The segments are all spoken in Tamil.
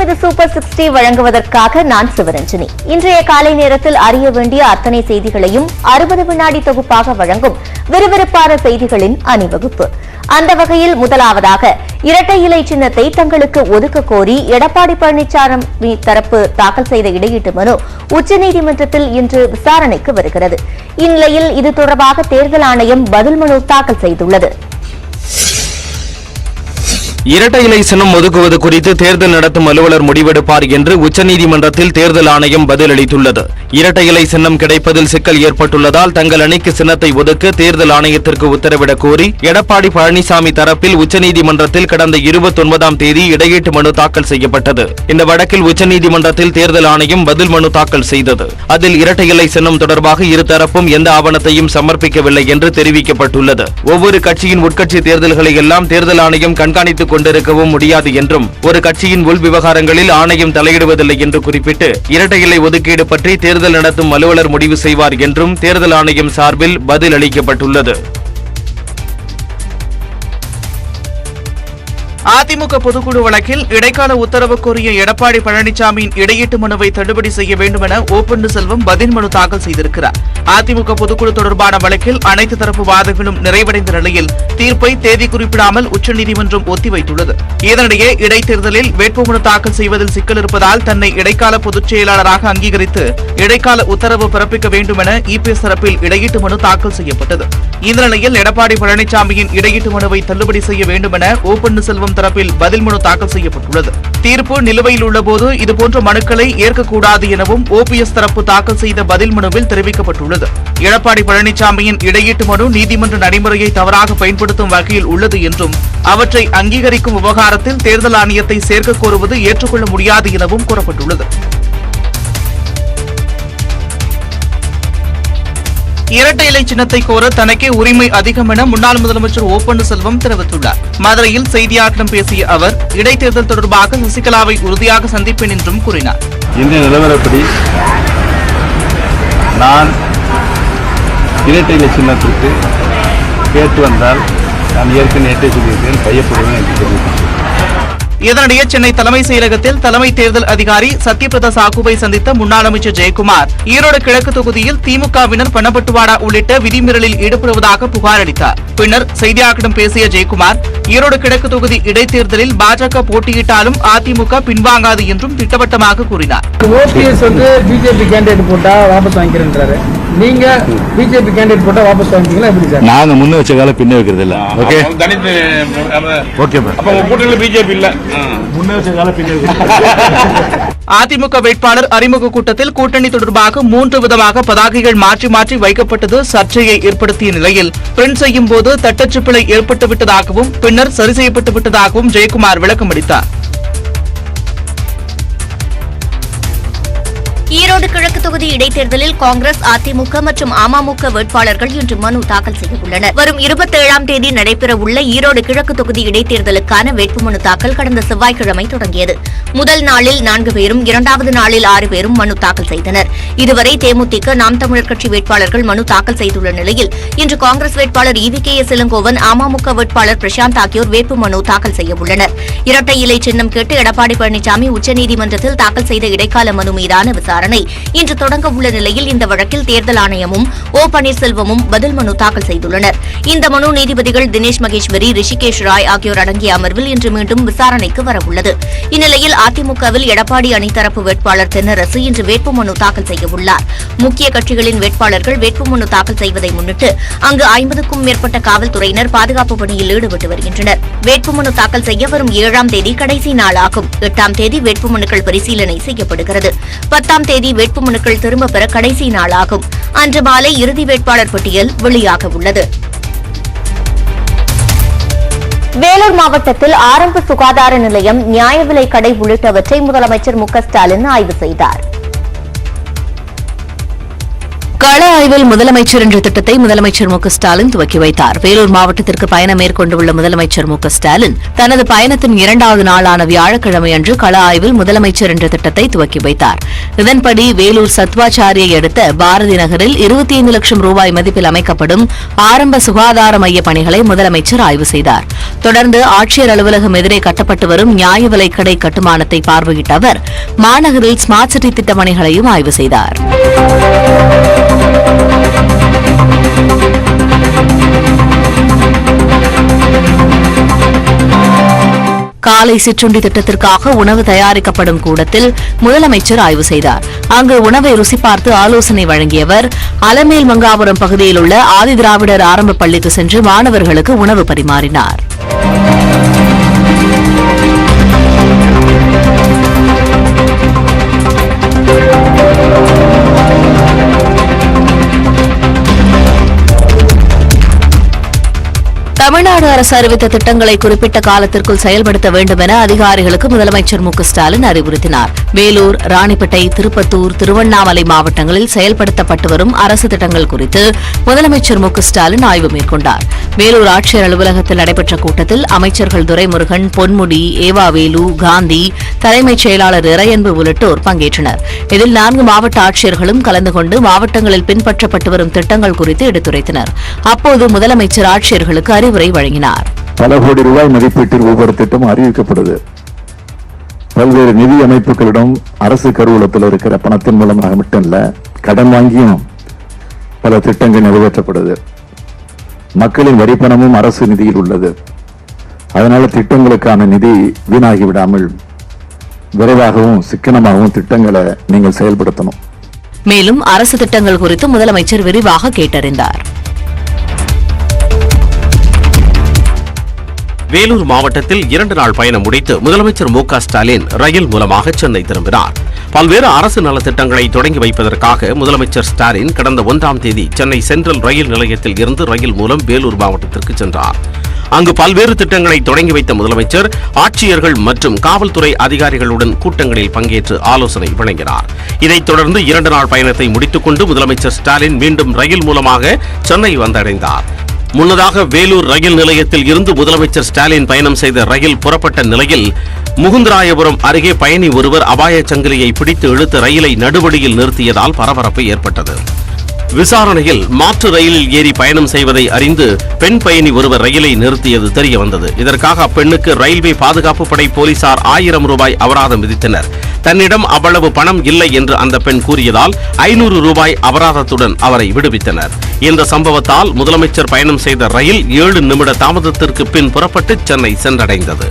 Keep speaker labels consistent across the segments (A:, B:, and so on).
A: வணக்கம். இது சூப்பர் 60 வழங்குவதற்காக நான் சிவரஞ்சனி. இன்றைய காலை நேரத்தில் அறிய வேண்டிய அத்தனை செய்திகளையும் 60 வினாடி தொகுப்பாக வழங்கும் விறுவிறுப்பான செய்திகளின் அணிவகுப்பு. அந்த வகையில் முதலாவதாக இரட்டை இலை சின்னத்தை தங்களுக்கு ஒதுக்க கோரி எடப்பாடி பழனிசாமி தரப்பு தாக்கல் செய்த இடையீட்டு மனு உச்சநீதிமன்றத்தில் இன்று விசாரணைக்கு வருகிறது. இந்நிலையில் இது தொடர்பாக தேர்தல் ஆணையம் பதில் மனு தாக்கல் செய்துள்ளது.
B: இரட்டை இலை சின்னம் ஒதுக்குவது குறித்து தேர்தல் நடத்தும் அலுவலர் முடிவெடுப்பார் என்று உச்சநீதிமன்றத்தில் தேர்தல் ஆணையம் பதிலளித்துள்ளது. இரட்டை இலை சின்னம் கிடைப்பதில் சிக்கல் ஏற்பட்டுள்ளதால் தங்கள் அணிக்கு சின்னத்தை ஒதுக்க தேர்தல் ஆணையத்திற்கு உத்தரவிடக் கோரி எடப்பாடி பழனிசாமி தரப்பில் உச்சநீதிமன்றத்தில் கடந்த 29ஆம் தேதி இடையீட்டு மனு தாக்கல் செய்யப்பட்டது. இந்த வழக்கில் உச்சநீதிமன்றத்தில் தேர்தல் ஆணையம் பதில் மனு தாக்கல் செய்தது. அதில் இரட்டை இலை சின்னம் தொடர்பாக இருதரப்பும் எந்த ஆவணத்தையும் சமர்ப்பிக்கவில்லை என்று தெரிவிக்கப்பட்டுள்ளது. ஒவ்வொரு கட்சியின் உட்கட்சி தேர்தல்களை எல்லாம் தேர்தல் ஆணையம் கண்காணித்துக் கொண்டிருக்கவும் முடியாது என்றும் ஒரு கட்சியின் உள் விவகாரங்களில் ஆணையம் தலையிடுவதில்லை என்று குறிப்பிட்டு இரட்டை இலை ஒதுக்கீடு பற்றி தேர்தல் நடத்தும் அலுவலர் முடிவு செய்வார் என்றும் தேர்தல் ஆணையம் சார்பில் பதில் அளிக்கப்பட்டுள்ளது.
C: அதிமுக பொதுக்குழு வழக்கில் இடைக்கால உத்தரவு கோரிய எடப்பாடி பழனிசாமியின் இடையீட்டு மனுவை தள்ளுபடி செய்ய வேண்டும் என ஓ பன்னீர்செல்வம் பதில் மனு தாக்கல் செய்திருக்கிறார். அதிமுக பொதுக்குழு தொடர்பான வழக்கில் அனைத்து தரப்பு வாதங்களும் நிறைவடைந்த நிலையில் தீர்ப்பை தேதி குறிப்பிடாமல் உச்சநீதிமன்றம் ஒத்திவைத்துள்ளது. இதனிடையே இடைத்தேர்தலில் வேட்புமனு தாக்கல் செய்வதில் சிக்கல் இருப்பதால் தன்னை இடைக்கால பொதுச் செயலாளராக அங்கீகரித்து இடைக்கால உத்தரவு பிறப்பிக்க வேண்டும் என இபிஎஸ் தரப்பில் இடையீட்டு மனு தாக்கல் செய்யப்பட்டது. இந்த நிலையில் எடப்பாடி பழனிசாமியின் இடையீட்டு மனுவை தள்ளுபடி செய்ய வேண்டும் என ஓ பன்னீர்செல்வம் தரப்பில் பதில் மனு தாக்கல் செய்யப்பட்டுள்ளது. தீர்ப்பு நிலுவையில் உள்ளபோது இதுபோன்ற மனுக்களை ஏற்கக்கூடாது எனவும் ஓபிஎஸ் தரப்பு தாக்கல் செய்த பதில் மனுவில் தெரிவிக்கப்பட்டுள்ளது. எடப்பாடி பழனிசாமியின் இடையீட்டு மனு நீதிமன்ற நடைமுறையை தவறாக பயன்படுத்தும் வகையில் உள்ளது என்றும் அவற்றை அங்கீகரிக்கும் விவகாரத்தில் தேர்தல் ஆணையத்தை சேர்க்க கோருவது ஏற்றுக்கொள்ள முடியாது எனவும் கூறப்பட்டுள்ளது. இரட்டை இலை சின்னத்தை கோர தனக்கே உரிமை அதிகம் என முன்னாள் முதலமைச்சர் ஓ பன்னீர்செல்வம் தெரிவித்துள்ளார். மதுரையில் செய்தியாளர்களிடம் பேசிய அவர் இடைத்தேர்தல் தொடர்பாக சசிகலாவை உறுதியாக சந்திப்பேன் என்றும் கூறினார்.
D: இந்த நிலவரப்படி நான் இரட்டை இலை சின்னத்திற்கு கேட்டு வந்தால் நான் ஏற்கனவே சொல்லியிருக்கேன், கையப்படுவேன் என்று தெரிவித்தேன்.
C: இதனிடையே சென்னை தலைமைச் செயலகத்தில் தலைமை தேர்தல் அதிகாரி சத்யபிரதா சாகுவை சந்தித்த முன்னாள் அமைச்சர் ஜெயக்குமார் ஈரோடு கிழக்கு தொகுதியில் திமுகவினர் பணப்பட்டுவாடா உள்ளிட்ட விதிமீறலில் ஈடுபடுவதாக புகார் அளித்தார். பின்னர் செய்தியாளர்களிடம் பேசிய ஜெயக்குமார் ஈரோடு கிழக்கு தொகுதி இடைத்தேர்தலில் பாஜக போட்டியிட்டாலும் அதிமுக பின்வாங்காது என்றும் திட்டவட்டமாக கூறினார்.
E: ஓபிஎஸ் பிஜேபி கேண்டிடேட் போட்டா வாபஸ் வாங்கிக்கிறேன்றாரு. நீங்க பிஜேபி கேண்டிடேட் போட்டா வாபஸ் வாங்கிக்கலாம் எப்படி சார்?
D: நாங்க முன்ன வச்ச கால பின்ன வைக்கிறது இல்ல. Okay okay. அப்ப கூட்டணியில பிஜேபி இல்ல, முன்ன வச்ச கால பின்ன வைக்கிறது.
C: அதிமுக வேட்பாளர் அறிமுக கூட்டத்தில் கூட்டணி தொடர்பாக 3 விதமாக பதாகைகள் மாற்றி மாற்றி வைக்கப்பட்டது சர்ச்சையை ஏற்படுத்திய நிலையில் பிரிண்ட் செய்யும் போது தட்டச்சு பிழை ஏற்பட்டுவிட்டதாகவும் பின்னர் சரி செய்யப்பட்டு விட்டதாகவும் ஜெயக்குமார் விளக்கம் அளித்தார்.
A: ஈரோடு கிழக்கு தொகுதி இடைத்தேர்தலில் காங்கிரஸ், அதிமுக மற்றும் அமமுக வேட்பாளர்கள் இன்று மனு தாக்கல் செய்ய உள்ளனர். வரும் 27ஆம் தேதி நடைபெறவுள்ள ஈரோடு கிழக்கு தொகுதி இடைத்தேர்தலுக்கான வேட்புமனு தாக்கல் கடந்த செவ்வாய்க்கிழமை தொடங்கியது. முதல் நாளில் 4 பேரும், 2வது நாளில் 6 பேரும் மனு தாக்கல் செய்தனர். இதுவரை தேமுதிக, நாம் தமிழர் கட்சி வேட்பாளர்கள் மனு தாக்கல் செய்துள்ள நிலையில் இன்று காங்கிரஸ் வேட்பாளர் EVKS இளங்கோவன், அமமுக வேட்பாளர் பிரசாந்த் ஆகியோர் வேட்புமனு தாக்கல் செய்ய உள்ளனர். இரட்டை இலை சின்னம் கேட்டு எடப்பாடி பழனிசாமி உச்சநீதிமன்றத்தில் தாக்கல் செய்த இடைக்கால மனு மீதான விசாரணை இன்று தொடங்க உள்ள நிலையில் இந்த வழக்கில் தேர்தல் ஆணையமும் ஓ பன்னீர்செல்வமும் பதில் மனு தாக்கல் செய்துள்ளனர். இந்த மனு நீதிபதிகள் தினேஷ் மகேஸ்வரி, ரிஷிகேஷ் ராய் ஆகியோர் அடங்கிய அமர்வில் இன்று மீண்டும் விசாரணைக்கு வரவுள்ளது. இந்நிலையில் அதிமுகவில் எடப்பாடி அணித்தரப்பு வேட்பாளர் தென்னரசு இன்று வேட்புமனு தாக்கல் செய்ய உள்ளார். முக்கிய கட்சிகளின் வேட்பாளர்கள் வேட்புமனு தாக்கல் செய்வதை முன்னிட்டு அங்கு 50க்கும் மேற்பட்ட காவல்துறையினர் பாதுகாப்பு பணியில் ஈடுபட்டு வருகின்றனர். வேட்புமனு தாக்கல் செய்ய வரும் 7ஆம் தேதி கடைசி நாளாகும். 8ஆம் தேதி வேட்புமனுக்கள் பரிசீலனை செய்யப்படுகிறது. 10ஆம் தேதி வேட்புமனுக்கள் திரும்பப் பெற கடைசி நாளாகும். அன்று மாலை இறுதி வேட்பாளர் பட்டியல் வெளியாக உள்ளது. வேலூர் மாவட்டத்தில் ஆரம்ப சுகாதார நிலையம், நியாய விலைக் கடை உள்ளிட்டவற்றை முதலமைச்சர் மு.க.ஸ்டாலின் ஆய்வு செய்தார்.
F: கள ஆய்வில் முதலமைச்சர் என்ற திட்டத்தை முதலமைச்சர் மு.க.ஸ்டாலின் துவக்கி வைத்தார். வேலூர் மாவட்டத்திற்கு பயணம் மேற்கொண்டுள்ள முதலமைச்சர் மு.க.ஸ்டாலின் தனது பயணத்தின் 2வது நாளான வியாழக்கிழமை அன்று கள ஆய்வில் முதலமைச்சர் என்ற திட்டத்தை துவக்கி வைத்தார். இதன்படி வேலூர் சத்வாச்சாரியை அடுத்த பாரதி நகரில் 25 லட்சம் ரூபாய் மதிப்பில் அமைக்கப்படும் ஆரம்ப சுகாதார மைய பணிகளை முதலமைச்சர் ஆய்வு செய்தார். தொடர்ந்து ஆட்சியர் அலுவலகம் எதிரே கட்டப்பட்டு வரும் நியாய விலைக்கடை கட்டுமானத்தை பார்வையிட்ட அவர் மாநகரில் ஸ்மார்ட் சிட்டி திட்டப் பணிகளையும் ஆய்வு செய்தார். காலை சிற்றுண்டி திட்டத்திற்காக உணவு தயாரிக்கப்படும் கூடத்தில் முதலமைச்சர் ஆய்வு செய்தார். அங்கு உணவை ருசி பார்த்து ஆலோசனை வழங்கியவர் அலமேல் மங்காபுரம் பகுதியில் உள்ள ஆதிதிராவிடர் ஆரம்ப பள்ளிக்கு சென்று மாணவர்களுக்கு உணவு பரிமாறினார். தமிழ்நாடு அரசு அறிவித்த திட்டங்களை குறிப்பிட்ட காலத்திற்குள் செயல்படுத்த வேண்டும் என அதிகாரிகளுக்கு முதலமைச்சர் மு க ஸ்டாலின் அறிவுறுத்தினார். வேலூர், ராணிப்பேட்டை, திருப்பத்தூர், திருவண்ணாமலை மாவட்டங்களில் செயல்படுத்தப்பட்டு வரும் அரசு திட்டங்கள் குறித்து முதலமைச்சர் மு க ஸ்டாலின் ஆய்வு மேற்கொண்டார். வேலூர் ஆட்சியர் அலுவலகத்தில் நடைபெற்ற கூட்டத்தில் அமைச்சர்கள் துரைமுருகன், பொன்முடி, ஏவாவேலு, காந்தி, தலைமைச் செயலாளர் இறையன்பு உள்ளிட்டோர் பங்கேற்றனர். இதில் 4 மாவட்ட ஆட்சியர்களும் கலந்து கொண்டு மாவட்டங்களில் பின்பற்றப்பட்டு வரும் திட்டங்கள் குறித்து எடுத்துரைத்தனர். அப்போது முதலமைச்சர் ஆட்சியர்களுக்கு அறிவுரை வழங்கினார்.
G: பல கோடி ரூபாய் மதிப்பீட்டில் ஒவ்வொரு திட்டமும் அறிவிக்கப்படுது. பல்வேறு நிதி அமைப்புகளிடம் அரசு கருவூலத்தில் இருக்கிற பணத்தின் மூலமாக மட்டுமல்ல, கடன் வாங்கியும் பல திட்டங்கள் நிறைவேற்றப்படுது. மக்களின் வரி பணமும் அரசு நிதியில் உள்ளது. அதனால திட்டங்களுக்கான நிதி வீணாகி விடாமல் விரைவாகவும் சிக்கனமாகவும் திட்டங்களை நீங்கள் செயல்படுத்தணும்.
F: மேலும் அரசு திட்டங்கள் குறித்து முதலமைச்சர் விரிவாக கேட்டறிந்தார்.
H: வேலூர் மாவட்டத்தில் 2 நாள் பயணம் முடித்து முதலமைச்சர் மு க ஸ்டாலின் ரயில் மூலமாக சென்னை திரும்பினார். பல்வேறு அரசு நலத்திட்டங்களை தொடங்கி வைப்பதற்காக முதலமைச்சர் ஸ்டாலின் கடந்த 1ஆம் தேதி சென்னை சென்ட்ரல் ரயில் நிலையத்தில் இருந்து ரயில் மூலம் வேலூர் மாவட்டத்திற்கு சென்றார். அங்கு பல்வேறு திட்டங்களை தொடங்கி வைத்த முதலமைச்சர் ஆட்சியர்கள் மற்றும் காவல்துறை அதிகாரிகளுடன் கூட்டங்களில் பங்கேற்று ஆலோசனை வழங்கினார். இதைத் தொடர்ந்து 2 நாள் பயணத்தை முடித்துக் கொண்டு முதலமைச்சர் ஸ்டாலின் மீண்டும் ரயில் மூலமாக சென்னை வந்தடைந்தார். முன்னதாக வேலூர் ரயில் நிலையத்தில் இருந்து முதலமைச்சர் ஸ்டாலின் பயணம் செய்த ரயில் புறப்பட்ட நிலையில் முகுந்தராயபுரம் அருகே பயணி ஒருவர் அபாய சங்கிலியை பிடித்து இழுத்து ரயிலை நடுவழியில் நிறுத்தியதால் பரபரப்பு ஏற்பட்டது. விசாரணையில் மாற்று ரயிலில் ஏறி பயணம் செய்வதை அறிந்து பெண் பயணி ஒருவர் ரயிலை நிறுத்தியது தெரிய வந்தது. இதற்காக அப்பெண்ணுக்கு ரயில்வே பாதுகாப்பு படை போலீசார் 1000 ரூபாய் அபராதம் விதித்தனர். தன்னிடம் அவ்வளவு பணம் இல்லை என்று அந்த பெண் கூறியதால் 500 ரூபாய் அபராதத்துடன் அவரை விடுவித்தனர். இந்த சம்பவத்தால் முதலமைச்சர் பயணம் செய்த ரயில் 7 நிமிட தாமதத்திற்கு பின் புறப்பட்டு சென்னை சென்றடைந்தது.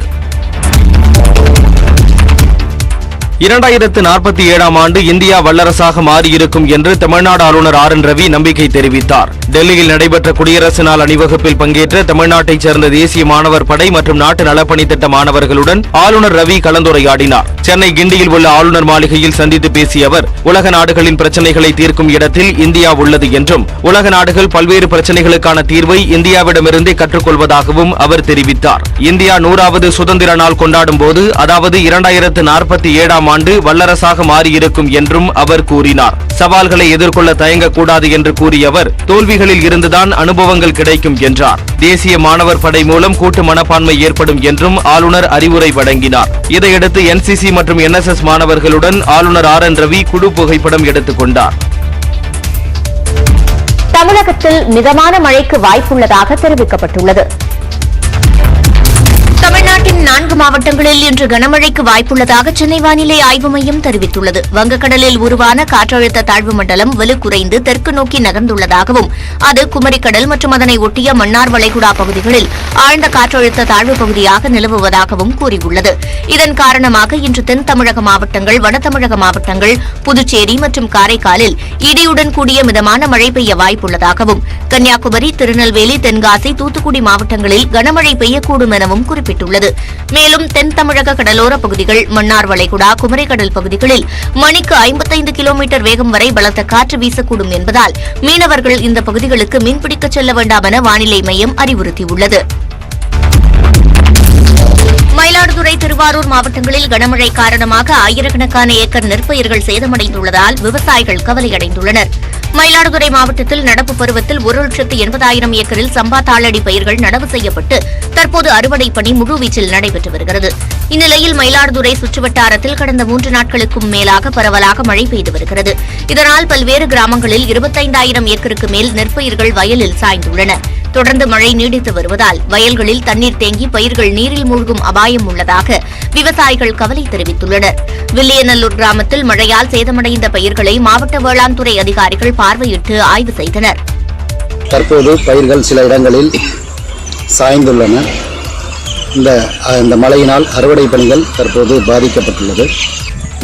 B: 2047ஆம் ஆண்டு இந்தியா வல்லரசாக மாறியிருக்கும் என்று தமிழ்நாடு ஆளுநர் RN ரவி நம்பிக்கை தெரிவித்தார். டெல்லியில் நடைபெற்ற குடியரசு நாள் அணிவகுப்பில் பங்கேற்ற தமிழ்நாட்டைச் சேர்ந்த தேசிய மாணவர் படை மற்றும் நாட்டு நலப்பணி திட்ட மாணவர்களுடன் ஆளுநர் ரவி கலந்துரையாடினார். சென்னை கிண்டியில் உள்ள ஆளுநர் மாளிகையில் சந்தித்து பேசிய அவர், உலக நாடுகளின் பிரச்சனைகளை தீர்க்கும் இடத்தில் இந்தியா உள்ளது என்றும், உலக நாடுகள் பல்வேறு பிரச்சனைகளுக்கான தீர்வை இந்தியாவிடமிருந்தே கற்றுக்கொள்வதாகவும் அவர் தெரிவித்தார். இந்தியா 100வது சுதந்திர நாள் கொண்டாடும் போது, அதாவது 2047ஆம் ஆண்டு வல்லரசாக மாறியிருக்கும் என்றும் அவர் கூறினார். சவால்களை எதிர்கொள்ள தயங்கக்கூடாது என்று கூறிய அவர், தோல்விகளில் இருந்துதான் அனுபவங்கள் கிடைக்கும் என்றார். தேசிய மாணவர் படை மூலம் கூட்டு மனப்பான்மை ஏற்படும் என்றும் ஆளுநர் அறிவுரை வழங்கினார். இதையடுத்து NCC மற்றும் NSS மாணவர்களுடன் ஆளுநர் RN ரவி குழு புகைப்படம் எடுத்துக் கொண்டார்.
A: தமிழகத்தில் மிதமான மழைக்கு வாய்ப்புள்ளதாக தெரிவிக்கப்பட்டுள்ளது. தமிழ்நாட்டின் 4 மாவட்டங்களில் இன்று கனமழைக்கு வாய்ப்புள்ளதாக சென்னை வானிலை ஆய்வு மையம் தெரிவித்துள்ளது. வங்கக்கடலில் உருவான காற்றழுத்த தாழ்வு மண்டலம் வலுக்குறைந்து தெற்கு நோக்கி நகர்ந்துள்ளதாகவும், அது குமரிக்கடல் மற்றும் அதனை ஒட்டிய மன்னார் வளைகுடா பகுதிகளில் ஆழ்ந்த காற்றழுத்த தாழ்வு பகுதியாக நிலவுவதாகவும் கூறியுள்ளது. இதன் காரணமாக இன்று தென் தமிழக மாவட்டங்கள், வட தமிழக மாவட்டங்கள், புதுச்சேரி மற்றும் காரைக்காலில் இடியுடன் கூடிய மிதமான மழை பெய்ய வாய்ப்புள்ளதாகவும், கன்னியாகுமரி, திருநெல்வேலி, தென்காசி, தூத்துக்குடி மாவட்டங்களில் கனமழை பெய்யக்கூடும் எனவும் குறிப்பிட்டுள்ளது. மேலும் தென் தமிழக கடலோர பகுதிகள், மன்னார் வளைகுடா, குமரிக்கடல் பகுதிகளில் மணிக்கு 55 கிலோமீட்டர் வேகம் வரை பலத்த காற்று வீசக்கூடும் என்பதால் மீனவர்கள் இந்த பகுதிகளுக்கு மீன்பிடிக்க செல்ல வேண்டாம் என வானிலை மையம் அறிவுறுத்தியுள்ளது. மயிலாடுதுறை, திருவாரூர் மாவட்டங்களில் கனமழை காரணமாக ஆயிரக்கணக்கான ஏக்கர் நெற்பயிர்கள் சேதமடைந்துள்ளதால் விவசாயிகள் கவலையடைந்துள்ளனர். மயிலாடுதுறை மாவட்டத்தில் நடப்பு பருவத்தில் 1,80,000 ஏக்கரில் சம்பா தாளடி பயிர்கள் நடவு செய்யப்பட்டு தற்போது அறுவடை பணி முழுவீச்சில் நடைபெற்று வருகிறது. இந்நிலையில் மயிலாடுதுறை சுற்றுவட்டாரத்தில் கடந்த 3 நாட்களுக்கும் மேலாக பரவலாக மழை பெய்து வருகிறது. இதனால் பல்வேறு கிராமங்களில் 25,000 ஏக்கருக்கு மேல் நெற்பயிர்கள் வயலில் சாய்ந்துள்ளன. தொடர்ந்து மழை நீடித்து வருவதால் வயல்களில் தண்ணீர் தேங்கி பயிர்கள் நீரில் மூழ்கும் அபாயம் உள்ளதாக விவசாயிகள் கவலை தெரிவித்துள்ளனர். வில்லியநல்லூர் கிராமத்தில் மழையால் சேதமடைந்த பயிர்களை மாவட்ட வேளாண் துறை அதிகாரிகள் பார்வையிட்டு ஆய்வு செய்தனர்.
I: தற்போது பயிர்கள் சில இடங்களில் சாய்ந்துள்ளன. இந்த மழையினால் அறுவடை பணிகள் தற்போது பாதிக்கப்பட்டுள்ளது.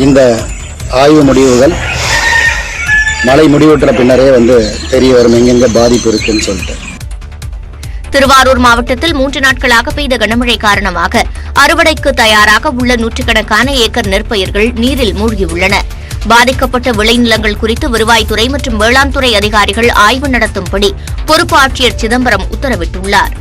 I: இந்த ஆய்வு முடிவுகள் மழை முடிவுற்ற பின்னரே தெரிய வரும் எங்கெங்க பாதிப்பு இருக்குன்னு சொல்லிட்டு.
A: திருவாரூர் மாவட்டத்தில் 3 நாட்களாக பெய்த கனமழை காரணமாக அறுவடைக்கு தயாராக உள்ள நூற்றுக்கணக்கான ஏக்கர் நெற்பயிர்கள் நீரில் மூழ்கியுள்ளன. பாதிக்கப்பட்ட விளைநிலங்கள் குறித்து வருவாய்த்துறை மற்றும் வேளாண் துறை அதிகாரிகள் ஆய்வு நடத்தும்படி பொறுப்பு ஆட்சியர் சிதம்பரம் உத்தரவிட்டுள்ளார்.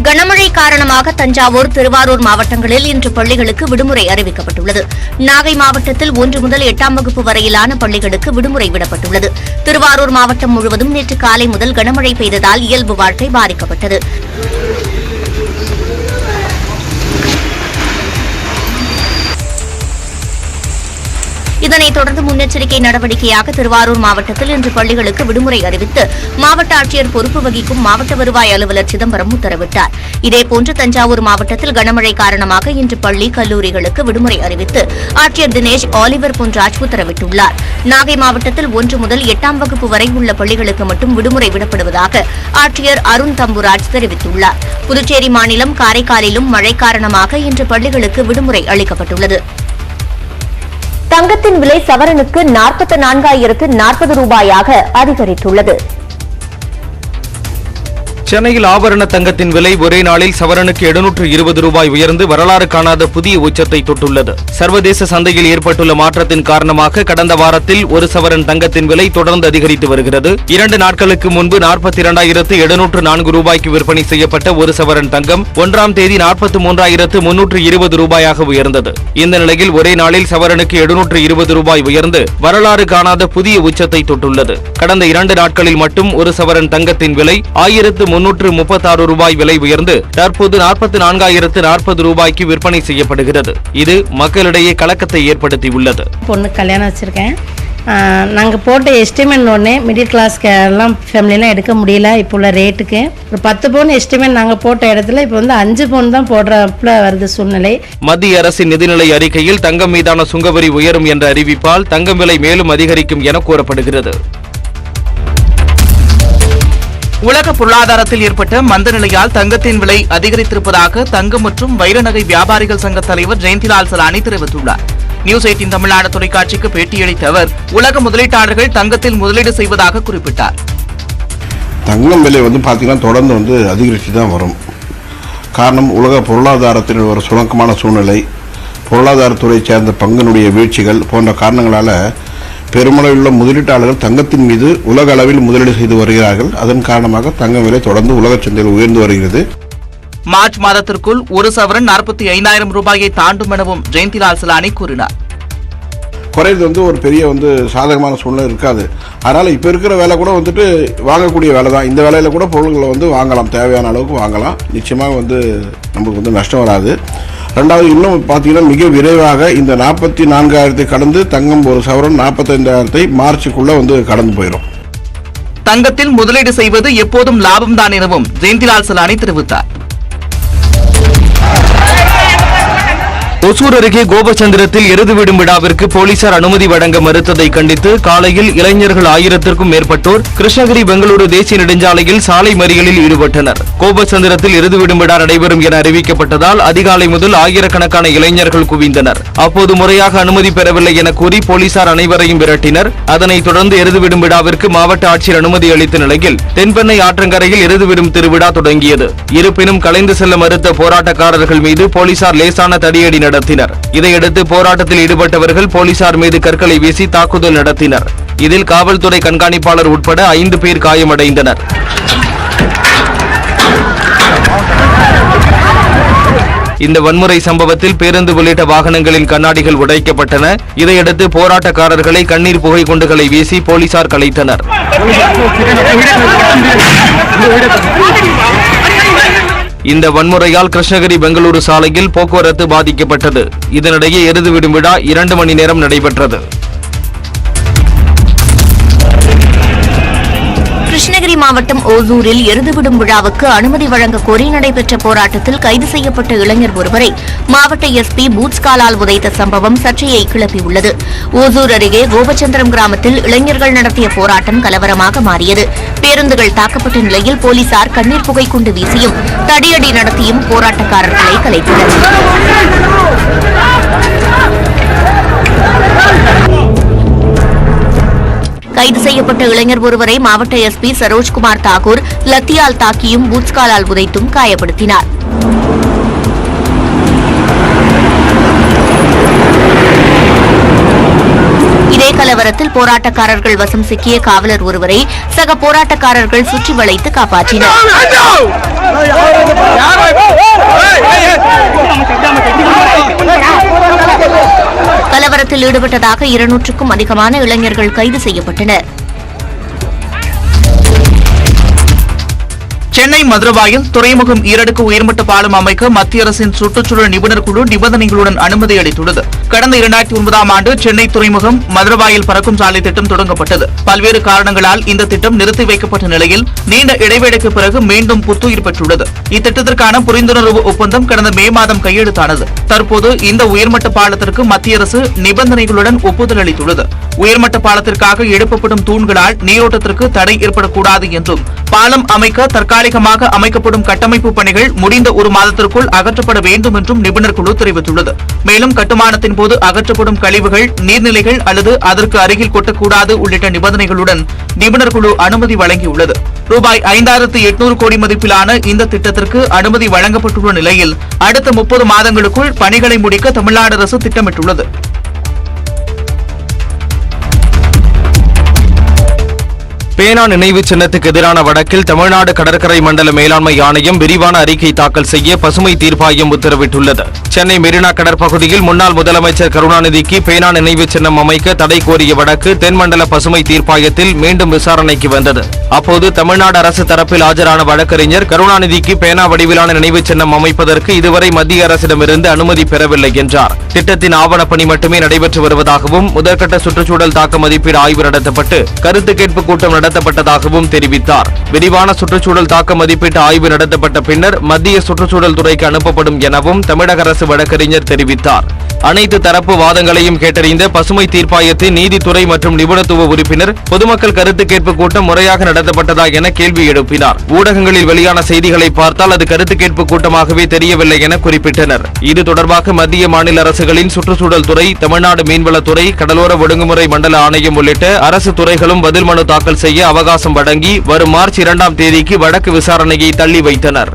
A: கனமழை காரணமாக தஞ்சாவூர், திருவாரூர் மாவட்டங்களில் இன்று பள்ளிகளுக்கு விடுமுறை அறிவிக்கப்பட்டுள்ளது. நாகை மாவட்டத்தில் 1 முதல் 8ஆம் வகுப்பு வரையிலான பள்ளிகளுக்கு விடுமுறை விடப்பட்டுள்ளது. திருவாரூர் மாவட்டம் முழுவதும் நேற்று காலை முதல் கனமழை பெய்ததால் இயல்பு வாழ்க்கை பாதிக்கப்பட்டது. இதனைத் தொடர்ந்து முன்னெச்சரிக்கை நடவடிக்கையாக திருவாரூர் மாவட்டத்தில் இன்று பள்ளிகளுக்கு விடுமுறை அறிவித்து மாவட்ட ஆட்சியர் பொறுப்பு வகிக்கும் மாவட்ட வருவாய் அலுவலர் சிதம்பரம் உத்தரவிட்டார். இதேபோன்று தஞ்சாவூர் மாவட்டத்தில் கனமழை காரணமாக இன்று பள்ளி, கல்லூரிகளுக்கு விடுமுறை அறிவித்து ஆட்சியர் தினேஷ் ஆலிவர் பொன்ராஜ் உத்தரவிட்டுள்ளார். நாகை மாவட்டத்தில் 1 முதல் 8ஆம் வகுப்பு வரை உள்ள பள்ளிகளுக்கு மட்டும் விடுமுறை விடப்படுவதாக ஆட்சியர் அருண் தம்புராஜ் தெரிவித்துள்ளார். புதுச்சேரி மாநிலம் காரைக்காலிலும் மழை காரணமாக இன்று பள்ளிகளுக்கு விடுமுறை அளிக்கப்பட்டுள்ளது. தங்கத்தின் விலை சவரனுக்கு 44,040 ரூபாயாக அதிகரித்துள்ளது.
B: சென்னையில் ஆபரண தங்கத்தின் விலை ஒரே நாளில் சவரனுக்கு 720 ரூபாய் உயர்ந்து வரலாறு காணாத புதிய உச்சத்தை தொட்டுள்ளது. சர்வதேச சந்தையில் ஏற்பட்டுள்ள மாற்றத்தின் காரணமாக கடந்த வாரத்தில் ஒரு சவரன் தங்கத்தின் விலை தொடர்ந்து அதிகரித்து வருகிறது. 2 நாட்களுக்கு முன்பு 42,704 ரூபாய்க்கு விற்பனை செய்யப்பட்ட ஒரு சவரன் தங்கம் 1ஆம் தேதி 43,320 ரூபாயாக உயர்ந்தது. இந்த நிலையில் ஒரே நாளில் சவரனுக்கு 720 ரூபாய் உயர்ந்து வரலாறு காணாத புதிய உச்சத்தை தொட்டுள்ளது. கடந்த 2 நாட்களில் மட்டும் ஒரு சவரன் தங்கத்தின் விலை 1,336 ரூபாய் விலை உயர்ந்து தற்போது 44,040 ரூபாய்க்கு விற்பனை செய்யப்படுகிறது. இது மக்களிடையே கலக்கத்தை ஏற்படுத்தியுள்ளது.
J: பொண்ணு கல்யாணம் வச்சிருக்கேன். நாங்கள் போட்ட எஸ்டிமேட் ஒன்று மிடில் கிளாஸ்க்கு எல்லாம் ஃபேமிலியெலாம் எடுக்க முடியல. இப்போ உள்ள ரேட்டுக்கு ஒரு 10 பவுன் எஸ்டிமேட் நாங்கள் போட்ட இடத்துல இப்போ 5 பவுன் தான் போடுறப்பல வருது சூழ்நிலை.
B: மத்திய அரசின் நிதிநிலை அறிக்கையில் தங்கம் மீதான சுங்கவரி உயரும் என்ற அறிவிப்பால் தங்கம் விலை மேலும் அதிகரிக்கும் என கூறப்படுகிறது.
C: உலக பொருளாதாரத்தில் ஏற்பட்ட மந்த நிலையால் தங்கத்தின் விலை அதிகரித்திருப்பதாக தங்கம் மற்றும் வைர நகை வியாபாரிகள் சங்க தலைவர் ஜெயந்திலால் சலானி தெரிவித்துள்ளார். நியூஸ் 18 தமிழ்நாடு தொலைக்காட்சிக்கு பேட்டியளித்த அவர் உலக முதலீட்டாளர்கள் தங்கத்தில் முதலீடு செய்வதாக குறிப்பிட்டார்.
K: தங்கம் விலை பார்த்தீங்கன்னா தொடர்ந்து அதிகரித்து தான் வரும். காரணம் உலக பொருளாதாரத்தில் ஒரு சுணக்கமான சூழ்நிலை, பொருளாதாரத்துறை சேர்ந்த பங்கினுடைய வீழ்ச்சிகள் போன்ற காரணங்களால பெருமளவிலுள்ள முதலீட்டாளர்கள் தங்கத்தின் மீது உலக அளவில் முதலீடு செய்து வருகிறார்கள். அதன் காரணமாக தங்கம் விலை தொடர்ந்து உலக சந்தையில் உயர்ந்து வருகிறது.
C: மார்ச் மாதத்திற்குள் ஒரு சவரன் 45,000 ரூபாயை தாண்டும் எனவும் ஜெயந்திலால் சலானி கூறினார்.
K: குறைறது ஒரு பெரிய சாதகமான சூழ்நிலை இருக்காது. அதனால இப்ப இருக்கிற வேலை கூட வாங்கக்கூடிய வேலை தான். இந்த வேலையில கூட பொருட்களை வாங்கலாம், தேவையான அளவுக்கு வாங்கலாம். நிச்சயமாக நமக்கு நஷ்டம் வராது. ரெண்டாவது இன்னும் பார்த்தீங்கன்னா மிக விரைவாக இந்த 44,000 கடந்து தங்கம் ஒரு சவரன் 45,000 மார்ச்சுக்குள்ள கடந்து போயிடும்.
C: தங்கத்தில் முதலீடு செய்வது எப்போதும் லாபம்தான் எனவும் ஜெயந்திலால் சலானி தெரிவித்தார்.
B: ஒசூர் அருகே கோபச்சந்திரத்தில் எருது விடும் விழாவிற்கு போலீசார் அனுமதி வழங்க மறுத்ததை கண்டித்து காலையில் இளைஞர்கள் 1000த்திற்கும் மேற்பட்டோர் கிருஷ்ணகிரி பெங்களூரு தேசிய நெடுஞ்சாலையில் சாலை மறியலில் ஈடுபட்டனர். கோபச்சந்திரத்தில் எருது விடும் விழா நடைபெறும் என அறிவிக்கப்பட்டதால் அதிகாலை முதல் ஆயிரக்கணக்கான இளைஞர்கள் குவிந்தனர். அப்போது முறையாக அனுமதி பெறவில்லை என கூறி போலீசார் அனைவரையும் விரட்டினர். அதனைத் தொடர்ந்து எருது விடும் விழாவிற்கு மாவட்ட ஆட்சியர் அனுமதி அளித்த நிலையில் தென்பெண்ணை ஆற்றங்கரையில் எருது விடும் திருவிழா தொடங்கியது. இருப்பினும் கலைந்து செல்ல மறுத்த போராட்டக்காரர்கள் மீது போலீசார் லேசான தடியடி நடத்தினர். இதையடுத்து போராட்டத்தில் ஈடுபட்டவர்கள் போலீசார் மீது கற்களை வீசி தாக்குதல் நடத்தினர். இதில் காவல்துறை கண்காணிப்பாளர் உட்பட 5 பேர் காயமடைந்தனர். இந்த வன்முறை சம்பவத்தில் பேருந்து உள்ளிட்ட வாகனங்களின் கண்ணாடிகள் உடைக்கப்பட்டன. இதையடுத்து போராட்டக்காரர்களை கண்ணீர் புகை குண்டுகளை வீசி போலீசார் கலைத்தனர். இந்த வன்முறையால் கிருஷ்ணகிரி பெங்களூரு சாலையில் போக்குவரத்து பாதிக்கப்பட்டது. இதனிடையே எருது விடும் விழா 2 மணி நேரம் நடைபெற்றது.
A: கிருஷ்ணகிரி மாவட்டம் ஓசூரில் எருதுவிடும் விழாவுக்கு அனுமதி வழங்க கோரி நடைபெற்ற போராட்டத்தில் கைது செய்யப்பட்ட இளைஞர் ஒருவரை மாவட்ட எஸ்பி பூட்ஸ் காலால் உதைத்த சம்பவம் சர்ச்சையை கிளப்பியுள்ளது. ஓசூர் அருகே கோபச்சந்திரம் கிராமத்தில் இளைஞர்கள் நடத்திய போராட்டம் கலவரமாக மாறியது. பேருந்துகள் தாக்கப்பட்ட நிலையில் போலீசார் கண்ணீர் புகை குண்டு வீசியும் தடியடி நடத்தியும் போராட்டக்காரர்களை கலைத்தனர். கைது செய்யப்பட்ட இளைஞர் ஒருவரை மாவட்ட எஸ்பி சரோஜ்குமார் தாக்கூர் லத்தியால் தாக்கியும் பூட்ஸ்காலால் உதைத்தும் காயப்படுத்தினார். இதே கலவரத்தில் போராட்டக்காரர்கள் வசம் சிக்கிய காவலர் ஒருவரை சக போராட்டக்காரர்கள் சுற்றி வளைத்து காப்பாற்றினர். கலவரத்தில் ஈடுபட்டதாக 200க்கும் அதிகமான இளைஞர்கள் கைது செய்யப்பட்டனர்.
C: சென்னை மதுரவாயில் துறைமுகம் ஈரடுக்கு உயர்மட்ட பாலம் அமைக்க மத்திய அரசின் சுற்றுச்சூழல் நிபுணர் குழு நிபந்தனைகளுடன் அனுமதி அளித்துள்ளது. கடந்த 2009ஆம் ஆண்டு சென்னை துறைமுகம் மதுரவாயில் பறக்கும் சாலை திட்டம் தொடங்கப்பட்டது. பல்வேறு காரணங்களால் இந்த திட்டம் நிறுத்தி வைக்கப்பட்ட நிலையில் நீண்ட இடைவேளைக்கு பிறகு மீண்டும் புத்துயிர் பெற்றுள்ளது. இத்திட்டத்திற்கான புரிந்துணர்வு ஒப்பந்தம் கடந்த மே மாதம் கையெழுத்தானது. தற்போது இந்த உயர்மட்ட பாலத்திற்கு மத்திய அரசு நிபந்தனைகளுடன் ஒப்புதல் அளித்துள்ளது. உயர்மட்ட பாலத்திற்காக எழுப்பப்படும் தூண்களால் நீரோட்டத்திற்கு தடை ஏற்படக்கூடாது என்றும் பாலம் அமைக்க தற்காலிகமாக அமைக்கப்படும் கட்டமைப்பு பணிகள் முடிந்த 1 மாதத்திற்குள் அகற்றப்பட வேண்டும் என்றும் நிபுணர் குழு தெரிவித்துள்ளது. மேலும் கட்டுமானத்தின் போது அகற்றப்படும் கழிவுகள் நீர்நிலைகள் அல்லது அதற்கு அருகில் கொட்டக்கூடாது உள்ளிட்ட நிபந்தனைகளுடன் நிபுணர் குழு அனுமதி வழங்கியுள்ளது. ரூபாய் 5800 கோடி மதிப்பிலான இந்த திட்டத்திற்கு அனுமதி வழங்கப்பட்டுள்ள நிலையில் அடுத்த 30 மாதங்களுக்குள் பணிகளை முடிக்க தமிழ்நாடு அரசு திட்டமிட்டுள்ளது.
B: பேனா நினைவு சின்னத்துக்கு எதிரான வழக்கில் தமிழ்நாடு கடற்கரை மண்டல மேலாண்மை ஆணையம் விரிவான அறிக்கை தாக்கல் செய்ய பசுமை தீர்ப்பாயம் உத்தரவிட்டுள்ளது. சென்னை மெரினா கடற்பகுதியில் முன்னாள் முதலமைச்சர் கருணாநிதிக்கு பேனா நினைவு சின்னம் அமைக்க தடை கோரிய வழக்கு தென்மண்டல பசுமை தீர்ப்பாயத்தில் மீண்டும் விசாரணைக்கு வந்தது. அப்போது தமிழ்நாடு அரசு தரப்பில் ஆஜரான வழக்கறிஞர் கருணாநிதிக்கு பேனா வடிவிலான நினைவு சின்னம் அமைப்பதற்கு இதுவரை மத்திய அரசிடமிருந்து அனுமதி பெறவில்லை என்றார். திட்டத்தின் ஆவணப்பணி மட்டுமே நடைபெற்று வருவதாகவும் முதற்கட்ட சுற்றுச்சூழல் தாக்க மதிப்பீடு ஆய்வு நடத்தப்பட்டு கருத்து கேட்பு கூட்டம் நடத்தப்பட்டதாகவும் தெரிவித்தார். விரிவான சுற்றுச்சூழல் தாக்க மதிப்பீட்டு ஆய்வு நடத்தப்பட்ட பின்னர் மத்திய சுற்றுச்சூழல் துறைக்கு அனுப்பப்படும் எனவும் தமிழக அரசு வழக்கறிஞர் தெரிவித்தார். அனைத்து தரப்பு வாதங்களையும் கேட்டறிந்த பசுமை தீர்ப்பாயத்தின் நீதித்துறை மற்றும் நிபுணத்துவ உறுப்பினர் பொதுமக்கள் கருத்து கேட்பு கூட்டம் முறையாக நடத்தப்பட்டதா என கேள்வி எழுப்பினார். ஊடகங்களில் வெளியான செய்திகளை பார்த்தால் அது கருத்து கேட்பு கூட்டமாகவே தெரியவில்லை என குறிப்பிட்டனர். இது தொடர்பாக மத்திய மாநில அரசுகளின் சுற்றுச்சூழல் துறை, தமிழ்நாடு மீன்வளத்துறை, கடலோர ஒழுங்குமுறை மண்டல ஆணையம் உள்ளிட்ட அரசு துறைகளும் பதில் மனு தாக்கல் செய்ய அவகாசம் வழங்கி வரும் மார்ச் 2ஆம் தேதிக்கு வழக்கு விசாரணையை தள்ளி வைத்தனர்.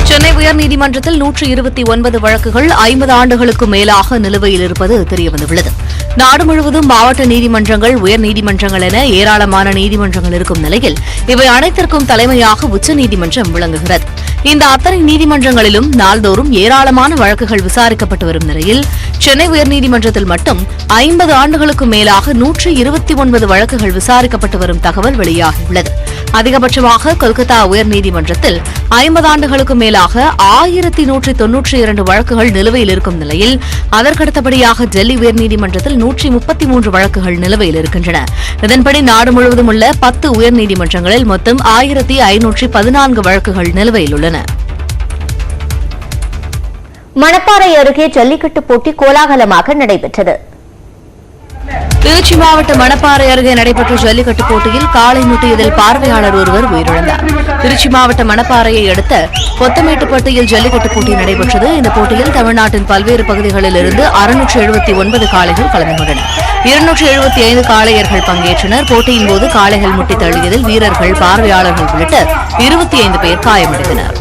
F: சென்னை உயர்நீதிமன்றத்தில் 129 வழக்குகள் 50 ஆண்டுகளுக்கும் மேலாக நிலுவையில் இருப்பது தெரியவந்துள்ளது. நாடு முழுவதும் மாவட்ட நீதிமன்றங்கள், உயர்நீதிமன்றங்கள் என ஏராளமான நீதிமன்றங்கள் இருக்கும் நிலையில் இவை அனைத்திற்கும் தலைமையாக உச்சநீதிமன்றம் விளங்குகிறது. இந்த அத்தனை நீதிமன்றங்களிலும் நாள்தோறும் ஏராளமான வழக்குகள் விசாரிக்கப்பட்டு வரும் நிலையில் சென்னை உயர்நீதிமன்றத்தில் மட்டும் 50 ஆண்டுகளுக்கும் மேலாக 129 வழக்குகள் விசாரிக்கப்பட்டு வரும் தகவல் வெளியாகியுள்ளது. அதிகபட்சமாக கொல்கத்தா உயர்நீதிமன்றத்தில் 50 ஆண்டுகளுக்கும் மேலாக 1192 வழக்குகள் நிலுவையில் இருக்கும் நிலையில் அதற்கடுத்தபடியாக டெல்லி உயர்நீதிமன்றத்தில் 133 வழக்குகள் நிலுவையில் இருக்கின்றன. இதன்படி நாடு முழுவதும் உள்ள 10 உயர்நீதிமன்றங்களில் மொத்தம் 1514 வழக்குகள் நிலுவையில் உள்ளன.
A: மணப்பாறை அருகே ஜல்லிக்கட்டு போட்டி கோலாகலமாக நடைபெற்றது.
F: திருச்சி மாவட்ட மணப்பாறை அருகே நடைபெற்ற ஜல்லிக்கட்டு போட்டியில் காளை முட்டியதில் பார்வையாளர் ஒருவர் உயிரிழந்தார். திருச்சி மாவட்ட மணப்பாறையை அடுத்த பொத்தமேட்டுப்பட்டியில் ஜல்லிக்கட்டு போட்டி நடைபெற்றது. இந்த போட்டியில் தமிழ்நாட்டின் பல்வேறு பகுதிகளில் இருந்து 679 காளைகள் கலந்து கொண்டன. 275 காளையர்கள் பங்கேற்றனர். போட்டியின் போது காளைகள் முட்டி தள்ளியதில் வீரர்கள், பார்வையாளர்கள் உள்ளிட்ட 25 பேர் காயமடைந்தனர்.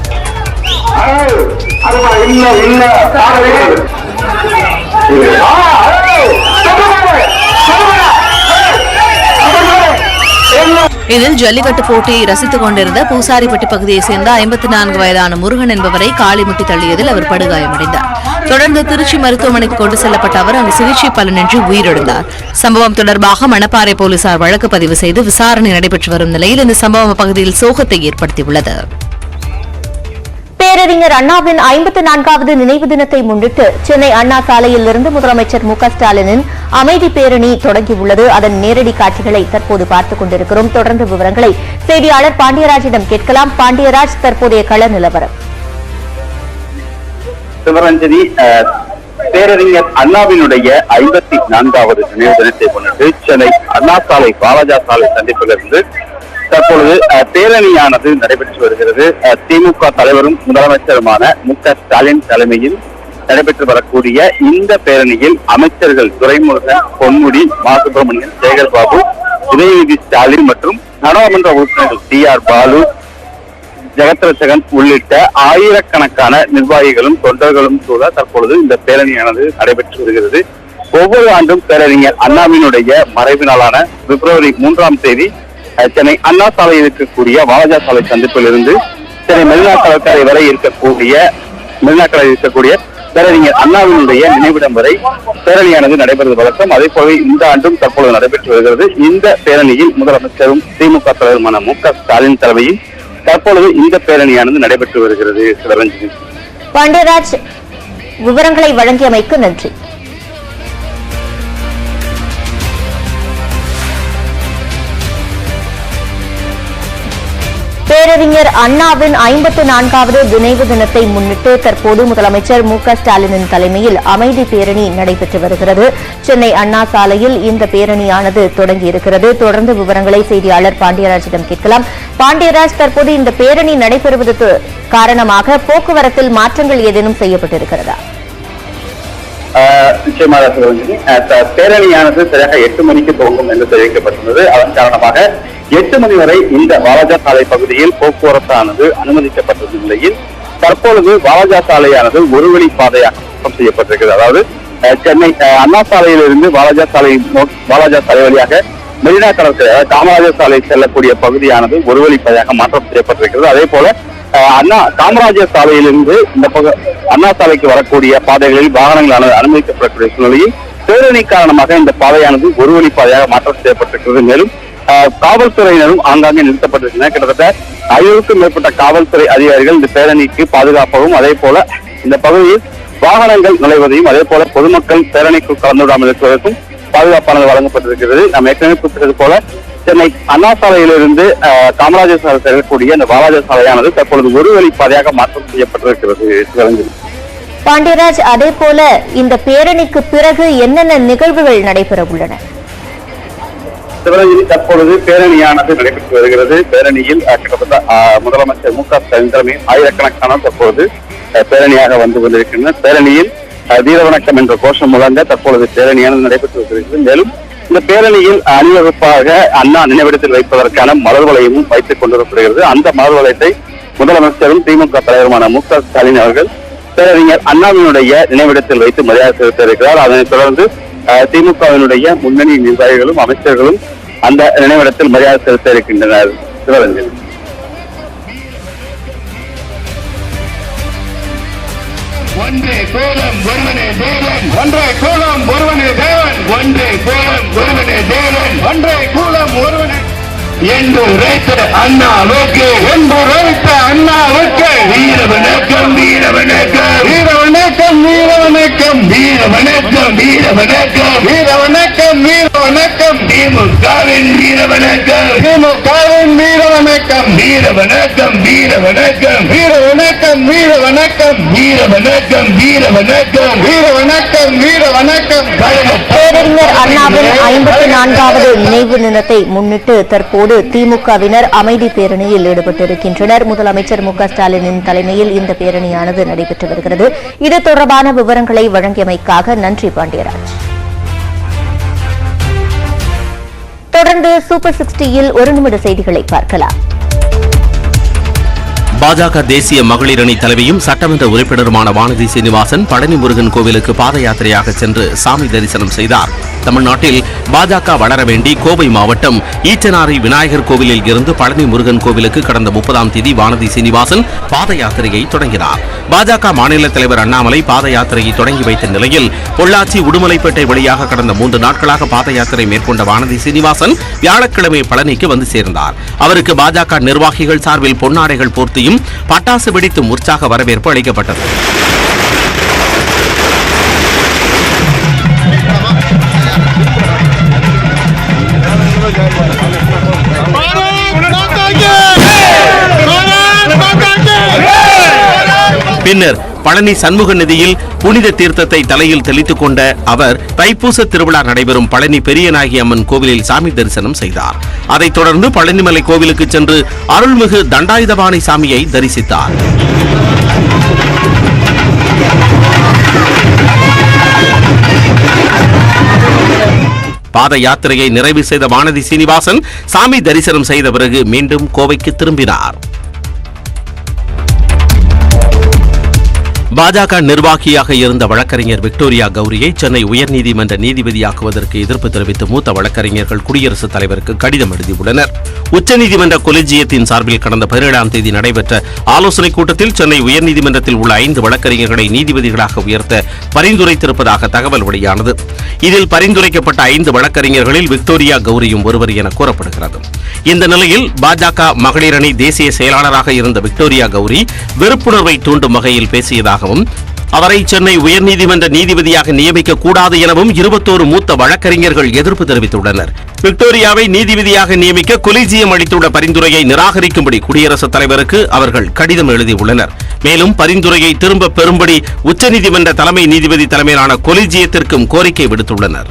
F: இதில் ஜல்லிக்கட்டு போட்டியை ரசித்துக் கொண்டிருந்த பூசாரிப்பட்டி பகுதியைச் சேர்ந்த 54 வயதான முருகன் என்பவரை காலிமுட்டி தள்ளியதில் அவர் படுகாயமடைந்தார். தொடர்ந்து திருச்சி மருத்துவமனைக்கு கொண்டு செல்லப்பட்ட அவர் அங்கு சிகிச்சை பலனின்றி உயிரிழந்தார். சம்பவம் தொடர்பாக மணப்பாறை போலீசார் வழக்கு பதிவு செய்து விசாரணை நடைபெற்று வரும் நிலையில் இந்த சம்பவம் அப்பகுதியில் சோகத்தை ஏற்படுத்தியுள்ளது.
A: பேரறிஞர் அண்ணாவின் 54வது நினைவு தினத்தை முன்னிட்டு சென்னை அண்ணா சாலையில் இருந்து முதலமைச்சர் மு.க.ஸ்டாலினின் அமைதி பேரணி தொடங்கியுள்ளது. அதன் நேரடி காட்சிகளை தற்போது பார்த்துக் கொண்டிருக்கிறோம். தொடர்ந்து விவரங்களை செய்தியாளர் பாண்டியராஜிடம் கேட்கலாம். பாண்டியராஜ், தற்போதைய கள நிலவரம்.
L: சிவரஞ்சனி, பேரறிஞர் அண்ணாவினுடைய 54வது நினைவு தினத்தை முன்னிட்டு சென்னை அண்ணா சாலை வாலாஜா சாலை சந்திப்பிலிருந்து தற்பொழுது பேரணியானது நடைபெற்று வருகிறது. திமுக தலைவரும் முதலமைச்சருமான மு.க.ஸ்டாலின் தலைமையில் நடைபெற்று வரக்கூடிய இந்த பேரணியில் அமைச்சர்கள் துரைமுருகன், பொன்முடி, மா. சுப்பிரமணியன், சேகர்பாபு, உதயநிதி ஸ்டாலின் மற்றும் நாடாளுமன்ற உறுப்பினர்கள் டி.ஆர். பாலு, ஜெகத்ரட்சகன் உள்ளிட்ட ஆயிரக்கணக்கான நிர்வாகிகளும் தொண்டர்களும் கூட தற்பொழுது இந்த பேரணியானது நடைபெற்று வருகிறது. ஒவ்வொரு ஆண்டும் பேரறிஞர் அண்ணாவினுடைய மறைவு நாளான பிப்ரவரி 3ஆம் தேதி சென்னை அண்ணா சாலையில் இருக்கக்கூடிய வாலாஜா சாலை சந்திப்பில் இருந்து சென்னை மெரினா கடற்கரை வரை இருக்கக்கூடிய பேரறிஞர் அண்ணாவினுடைய நினைவிடம் வரை பேரணியானது நடைபெறுவது வழக்கம். அதே போல இந்த ஆண்டும் தற்பொழுது நடைபெற்று வருகிறது. இந்த பேரணியில் முதலமைச்சரும் திமுக தலைவருமான மு.க.ஸ்டாலின் தலைமையில் தற்பொழுது இந்த பேரணியானது நடைபெற்று வருகிறது. சிவரஞ்சனி.
A: பாண்டியராஜ், விவரங்களை வழங்கியமைக்கு நன்றி. பேரறிஞர் அண்ணாவின் 54வது நினைவு தினத்தை முன்னிட்டு தற்போது முதலமைச்சர் மு.க.ஸ்டாலினின் தலைமையில் அமைதி பேரணி நடைபெற்று வருகிறது. சென்னை அண்ணா சாலையில் இந்த பேரணியானது தொடங்கியிருக்கிறது. தொடர்ந்து விவரங்களை செய்தியாளர் பாண்டியராஜிடம் கேட்கலாம். பாண்டியராஜ், தற்போது இந்த பேரணி நடைபெறுவதற்கு காரணமாக போக்குவரத்தில் மாற்றங்கள் ஏதேனும் செய்யப்பட்டிருக்கிறதா?
L: நிச்சயமாக பேரணியானது சரியாக 8 மணிக்கு துவங்கும் என்று தெரிவிக்கப்பட்டுள்ளது. அதன் காரணமாக 8 மணி வரை இந்த வாலாஜா சாலை பகுதியில் போக்குவரத்தானது அனுமதிக்கப்பட்டுள்ள நிலையில் தற்பொழுது வாலாஜா சாலையானது ஒரு வழி பாதையாக செய்யப்பட்டிருக்கிறது. அதாவது சென்னை அண்ணா சாலையிலிருந்து வாலாஜா சாலை வழியாக மெரினா கடற்கரை காமராஜர் சாலை செல்லக்கூடிய பகுதியானது ஒரு வழி பாதையாக மாற்றம் செய்யப்பட்டிருக்கிறது. அதே போல காமராஜர் சாலையிலிருந்து இந்த அண்ணா சாலைக்கு வரக்கூடிய பாதைகளில் வாகனங்கள் அனுமதிக்கப்படக்கூடிய சூழ்நிலையில் பேரணி காரணமாக இந்த பாதையானது ஒரு வழி பாதையாக மாற்றம் செய்யப்பட்டிருக்கிறது. மேலும் காவல்துறையினரும் ஆங்காங்கே நிறுத்தப்பட்டிருக்கின்றனர். கிட்டத்தட்ட 50க்கும் மேற்பட்ட காவல்துறை அதிகாரிகள் இந்த பேரணிக்கு பாதுகாப்பாகவும் அதே போல இந்த பகுதியில் வாகனங்கள் நுழைவதையும் அதே போல பொதுமக்கள் பேரணிக்குள் கலந்து விடாமல் இருப்பதற்கும் பாதுகாப்பானது வழங்கப்பட்டிருக்கிறது. நாம் ஏற்கனவே குறிப்பிட்டது போல சென்னை அண்ணா சாலையிலிருந்து காமராஜர் சாலை செல்லக்கூடிய இந்த வாலாஜா சாலையானது தற்பொழுது ஒரு வழி பாதையாக மாற்றம் செய்யப்பட்டிருக்கிறது.
A: பாண்டியராஜ், அதே போல இந்த பேரணிக்கு பிறகு என்னென்ன நிகழ்வுகள் நடைபெற உள்ளன?
L: சிவரஞ்சனி, தற்பொழுது பேரணியானது நடைபெற்று வருகிறது. பேரணியில் கிட்டத்தட்ட முதலமைச்சர் மு.க.ஸ்டாலின் தலைமையில் ஆயிரக்கணக்கான தற்பொழுது பேரணியாக வந்து கொண்டிருக்கின்றனர். பேரணியில் வீரவணக்கம் என்ற கோஷம் முழங்க தற்பொழுது பேரணியானது நடைபெற்று வருகிறது. மேலும் இந்த பேரணியில் அணிவகுப்பாக அண்ணா நினைவிடத்தில் வைப்பதற்கான மலர் வளையமும் வைத்துக் கொண்டிருக்கிறது. அந்த மலர் வளையத்தை முதலமைச்சரும் திமுக தலைவருமான மு.க.ஸ்டாலின் அவர்கள் பேரறிஞர் அண்ணாவினுடைய நினைவிடத்தில் வைத்து மரியாதை செலுத்த இருக்கிறார். அதனைத் தொடர்ந்து திமுகவினுடைய முன்னணி நிர்வாகிகளும் அமைச்சர்களும் அந்த நினைவிடத்தில் மரியாதை செலுத்த இருக்கின்றனர். சிவரஞ்சன்.
M: ஒன்றே கோலம் ஒருவனே தேவன், ஒன்றே கோலம் ஒருவனே தேவன், ஒன்றே கோலம் ஒருவனே தேவன், ஒன்றே கோலம் ஒருவனே என்று உரைத்த அண்ணாவுக்கு, என்று உரைத்த அண்ணாவுக்கு வீர வணக்கம், வீர வணக்கம், வீர வணக்கம், வீர வணக்கம், வீர வணக்கம், வீர வணக்கம், வீர வணக்கம், வீர வணக்கம், திமுகவின் வீர வணக்கம், திமுகவின் வீர வணக்கம், வீர வணக்கம், வீர வணக்கம், வீர வணக்கம், வீர வணக்கம், வீர வணக்கம், வீர வணக்கம், வீர வணக்கம், வீர வணக்கம்.
A: பேரறிஞர் அண்ணாவின் 54வது நினைவு தினத்தை முன்னிட்டு தற்போது திமுகவினர் அமைதி பேரணியில் ஈடுபட்டிருக்கின்றனர். முதலமைச்சர் மு.க.ஸ்டாலினின் தலைமையில் இந்த பேரணியானது நடைபெற்று வருகிறது. இது தொடர்பான விவரங்களை வழங்கியமைக்காக நன்றி பாண்டியராஜ். தொடர்ந்து சூப்பர் 60யில் ஒரு நிமிட செய்திகளை பார்க்கலாம்.
H: பாஜக தேசிய மகளிர் அணி தலைவியும் சட்டமன்ற உறுப்பினருமான வானதி சீனிவாசன் பழனி முருகன் கோவிலுக்கு பாத யாத்திரையாக சென்று சாமி தரிசனம் செய்தார். தமிழ்நாட்டில் பாஜக வளர வேண்டி கோவை மாவட்டம் ஈச்சனாரி விநாயகர் கோவிலில் இருந்து பழனி முருகன் கோவிலுக்கு கடந்த 30ஆம் தேதி வானதி சீனிவாசன் பாத யாத்திரையை தொடங்கினார். பாஜக மாநில தலைவர் அண்ணாமலை பாத யாத்திரையை தொடங்கி வைத்த நிலையில் பொள்ளாச்சி உடுமலைப்பேட்டை வழியாக கடந்த 3 நாட்களாக பாத யாத்திரை மேற்கொண்ட வானதி சீனிவாசன் வியாழக்கிழமை பழனிக்கு வந்து சேர்ந்தார். அவருக்கு பாஜக நிர்வாகிகள் சார்பில் பொன்னாடைகள் போர்த்தியும் பட்டாசு வெடித்தும் உற்சாக வரவேற்பு அளிக்கப்பட்டது. பின்னர் பழனி சண்முக நதியில் புனித தீர்த்தத்தை தலையில் தெளித்துக் கொண்ட அவர் தைப்பூச திருவிழா நடைபெறும் பழனி பெரியநாயகி அம்மன் கோவிலில் சாமி தரிசனம் செய்தார். அதைத் தொடர்ந்து பழனிமலை கோவிலுக்கு சென்று அருள்மிகு தண்டாயுதபாணி சாமியை தரிசித்தார். பாத யாத்திரையை நிறைவு செய்த வானதி சீனிவாசன் சாமி தரிசனம் செய்த பிறகு மீண்டும் கோவைக்கு திரும்பினார். பாஜக நிர்வாகியாக இருந்த வழக்கறிஞர் விக்டோரியா கௌரியை சென்னை உயர்நீதிமன்ற நீதிபதியாக்குவதற்கு எதிர்ப்பு தெரிவித்து மூத்த வழக்கறிஞர்கள் குடியரசுத் தலைவருக்கு கடிதம் எழுதியுள்ளனர். உச்சநீதிமன்ற கொலிஜியத்தின் சார்பில் கடந்த 17ஆம் தேதி நடைபெற்ற ஆலோசனைக் கூட்டத்தில் சென்னை உயர்நீதிமன்றத்தில் உள்ள 5 வழக்கறிஞர்களை நீதிபதிகளாக உயர்த்த பரிந்துரைத்திருப்பதாக தகவல் வெளியானது. இதில் பரிந்துரைக்கப்பட்ட 5 வழக்கறிஞர்களில் விக்டோரியா கௌரியும் ஒருவர் என கூறப்படுகிறது. இந்த நிலையில் பாஜக மகளிர் அணி தேசிய செயலாளராக இருந்த விக்டோரியா கௌரி வெறுப்புணர்வை தூண்டும் வகையில் பேசியதாகவும் அவரை சென்னை உயர்நீதிமன்ற நீதிபதியாக நியமிக்க கூடாது எனவும் 21 மூத்த வழக்கறிஞர்கள் எதிர்ப்பு தெரிவித்துள்ளனர். விக்டோரியாவை நீதிபதியாக நியமிக்க கொலிஜியம் அளித்துள்ள பரிந்துரையை நிராகரிக்கும்படி குடியரசுத் தலைவருக்கு அவர்கள் கடிதம் எழுதியுள்ளனர். மேலும் பரிந்துரையை திரும்ப பெறும்படி உச்சநீதிமன்ற தலைமை நீதிபதி தலைமையிலான கொலிஜியத்திற்கும் கோரிக்கை விடுத்துள்ளனர்.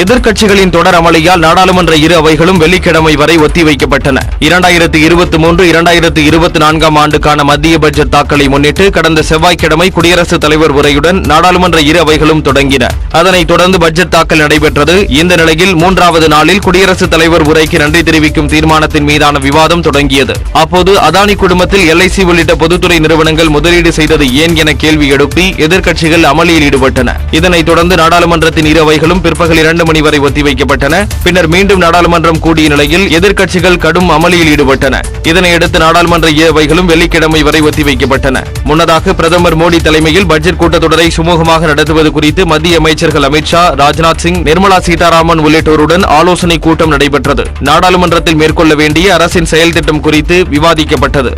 B: எதிர்க்கட்சிகளின் தொடர் அமளியால் நாடாளுமன்ற இரு அவைகளும் வெள்ளிக்கிழமை வரை ஒத்திவைக்கப்பட்டன. 2023-2024 ஆண்டுக்கான மத்திய பட்ஜெட் தாக்கலை முன்னிட்டு கடந்த செவ்வாய்க்கிழமை குடியரசுத் தலைவர் உரையுடன் நாடாளுமன்ற இரு அவைகளும் தொடங்கின. அதனைத் தொடர்ந்து பட்ஜெட் தாக்கல் நடைபெற்றது. இந்த நிலையில் 3வது நாளில் குடியரசுத் தலைவர் உரைக்கு நன்றி தெரிவிக்கும் தீர்மானத்தின் மீதான விவாதம் தொடங்கியது. அப்போது அதானி குடும்பத்தில் LIC உள்ளிட்ட பொதுத்துறை நிறுவனங்கள் முதலீடு செய்தது ஏன் என கேள்வி எழுப்பி எதிர்க்கட்சிகள் அமளியில் ஈடுபட்டன. இதனைத் தொடர்ந்து நாடாளுமன்றத்தின் இரு அவைகளும் பிற்பகல் 2 மணி வரை ஒத்திவைக்கப்பட்டன. பின்னர் மீண்டும் நாடாளுமன்றம் கூடிய நிலையில் எதிர்க்கட்சிகள் கடும் அமளியில் ஈடுபட்டன. இதனையடுத்து நாடாளுமன்ற இரு அவைகளும் வெள்ளிக்கிழமை வரை ஒத்திவைக்கப்பட்டன. முன்னதாக பிரதமர் மோடி தலைமையில் பட்ஜெட் கூட்டத்தொடரை சுமூகமாக நடத்துவது குறித்து மத்திய அமைச்சர்கள் அமித்ஷா, ராஜ்நாத் சிங், நிர்மலா சீதாராமன் உள்ளிட்டோருடன் ஆலோசனைக் கூட்டம் நடைபெற்றது. நாடாளுமன்றத்தில் மேற்கொள்ள வேண்டிய அரசின் செயல் திட்டம் குறித்து விவாதிக்கப்பட்டது.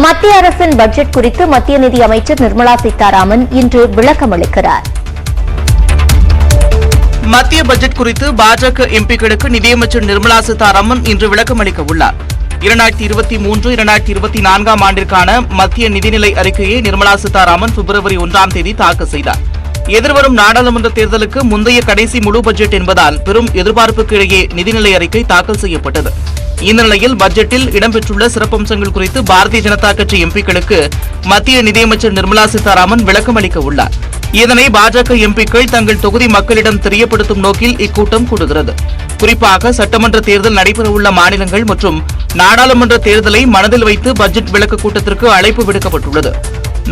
A: மத்திய அரசின் பட்ஜெட் குறித்து மத்திய நிதி அமைச்சர் நிர்மலா சீதாராமன் இன்று விளக்கம் அளிக்கிறார்.
C: மத்திய பட்ஜெட் குறித்து பாஜக எம்பிக்களுக்கு நிதியமைச்சர் நிர்மலா சீதாராமன் இன்று விளக்கம் அளிக்க உள்ளார். 2023-2024 ஆண்டிற்கான மத்திய நிதிநிலை அறிக்கையை நிர்மலா சீதாராமன் பிப்ரவரி 1ஆம் தேதி தாக்கல் செய்தார். எதிர்வரும் நாடாளுமன்ற தேர்தலுக்கு முந்தைய கடைசி முழு பட்ஜெட் என்பதால் பெரும் எதிர்பார்ப்புக்கு இடையே நிதிநிலை அறிக்கை தாக்கல் செய்யப்பட்டது. இந்த நிலையில் பட்ஜெட்டில் இடம்பெற்றுள்ள சிறப்பம்சங்கள் குறித்து பாரதிய ஜனதா கட்சி எம்பிக்களுக்கு மத்திய நிதியமைச்சர் நிர்மலா சீதாராமன் விளக்கம் அளிக்க உள்ளார். இதனை பாஜக எம்பிக்கள் தங்கள் தொகுதி மக்களிடம் தெரியப்படுத்தும் நோக்கில் இக்கூட்டம் கூடுகிறது. குறிப்பாக சட்டமன்ற தேர்தல் நடைபெறவுள்ள மாநிலங்கள் மற்றும் நாடாளுமன்ற தேர்தலை மனதில் வைத்து பட்ஜெட் விளக்க கூட்டத்திற்கு அழைப்பு விடுக்கப்பட்டுள்ளது.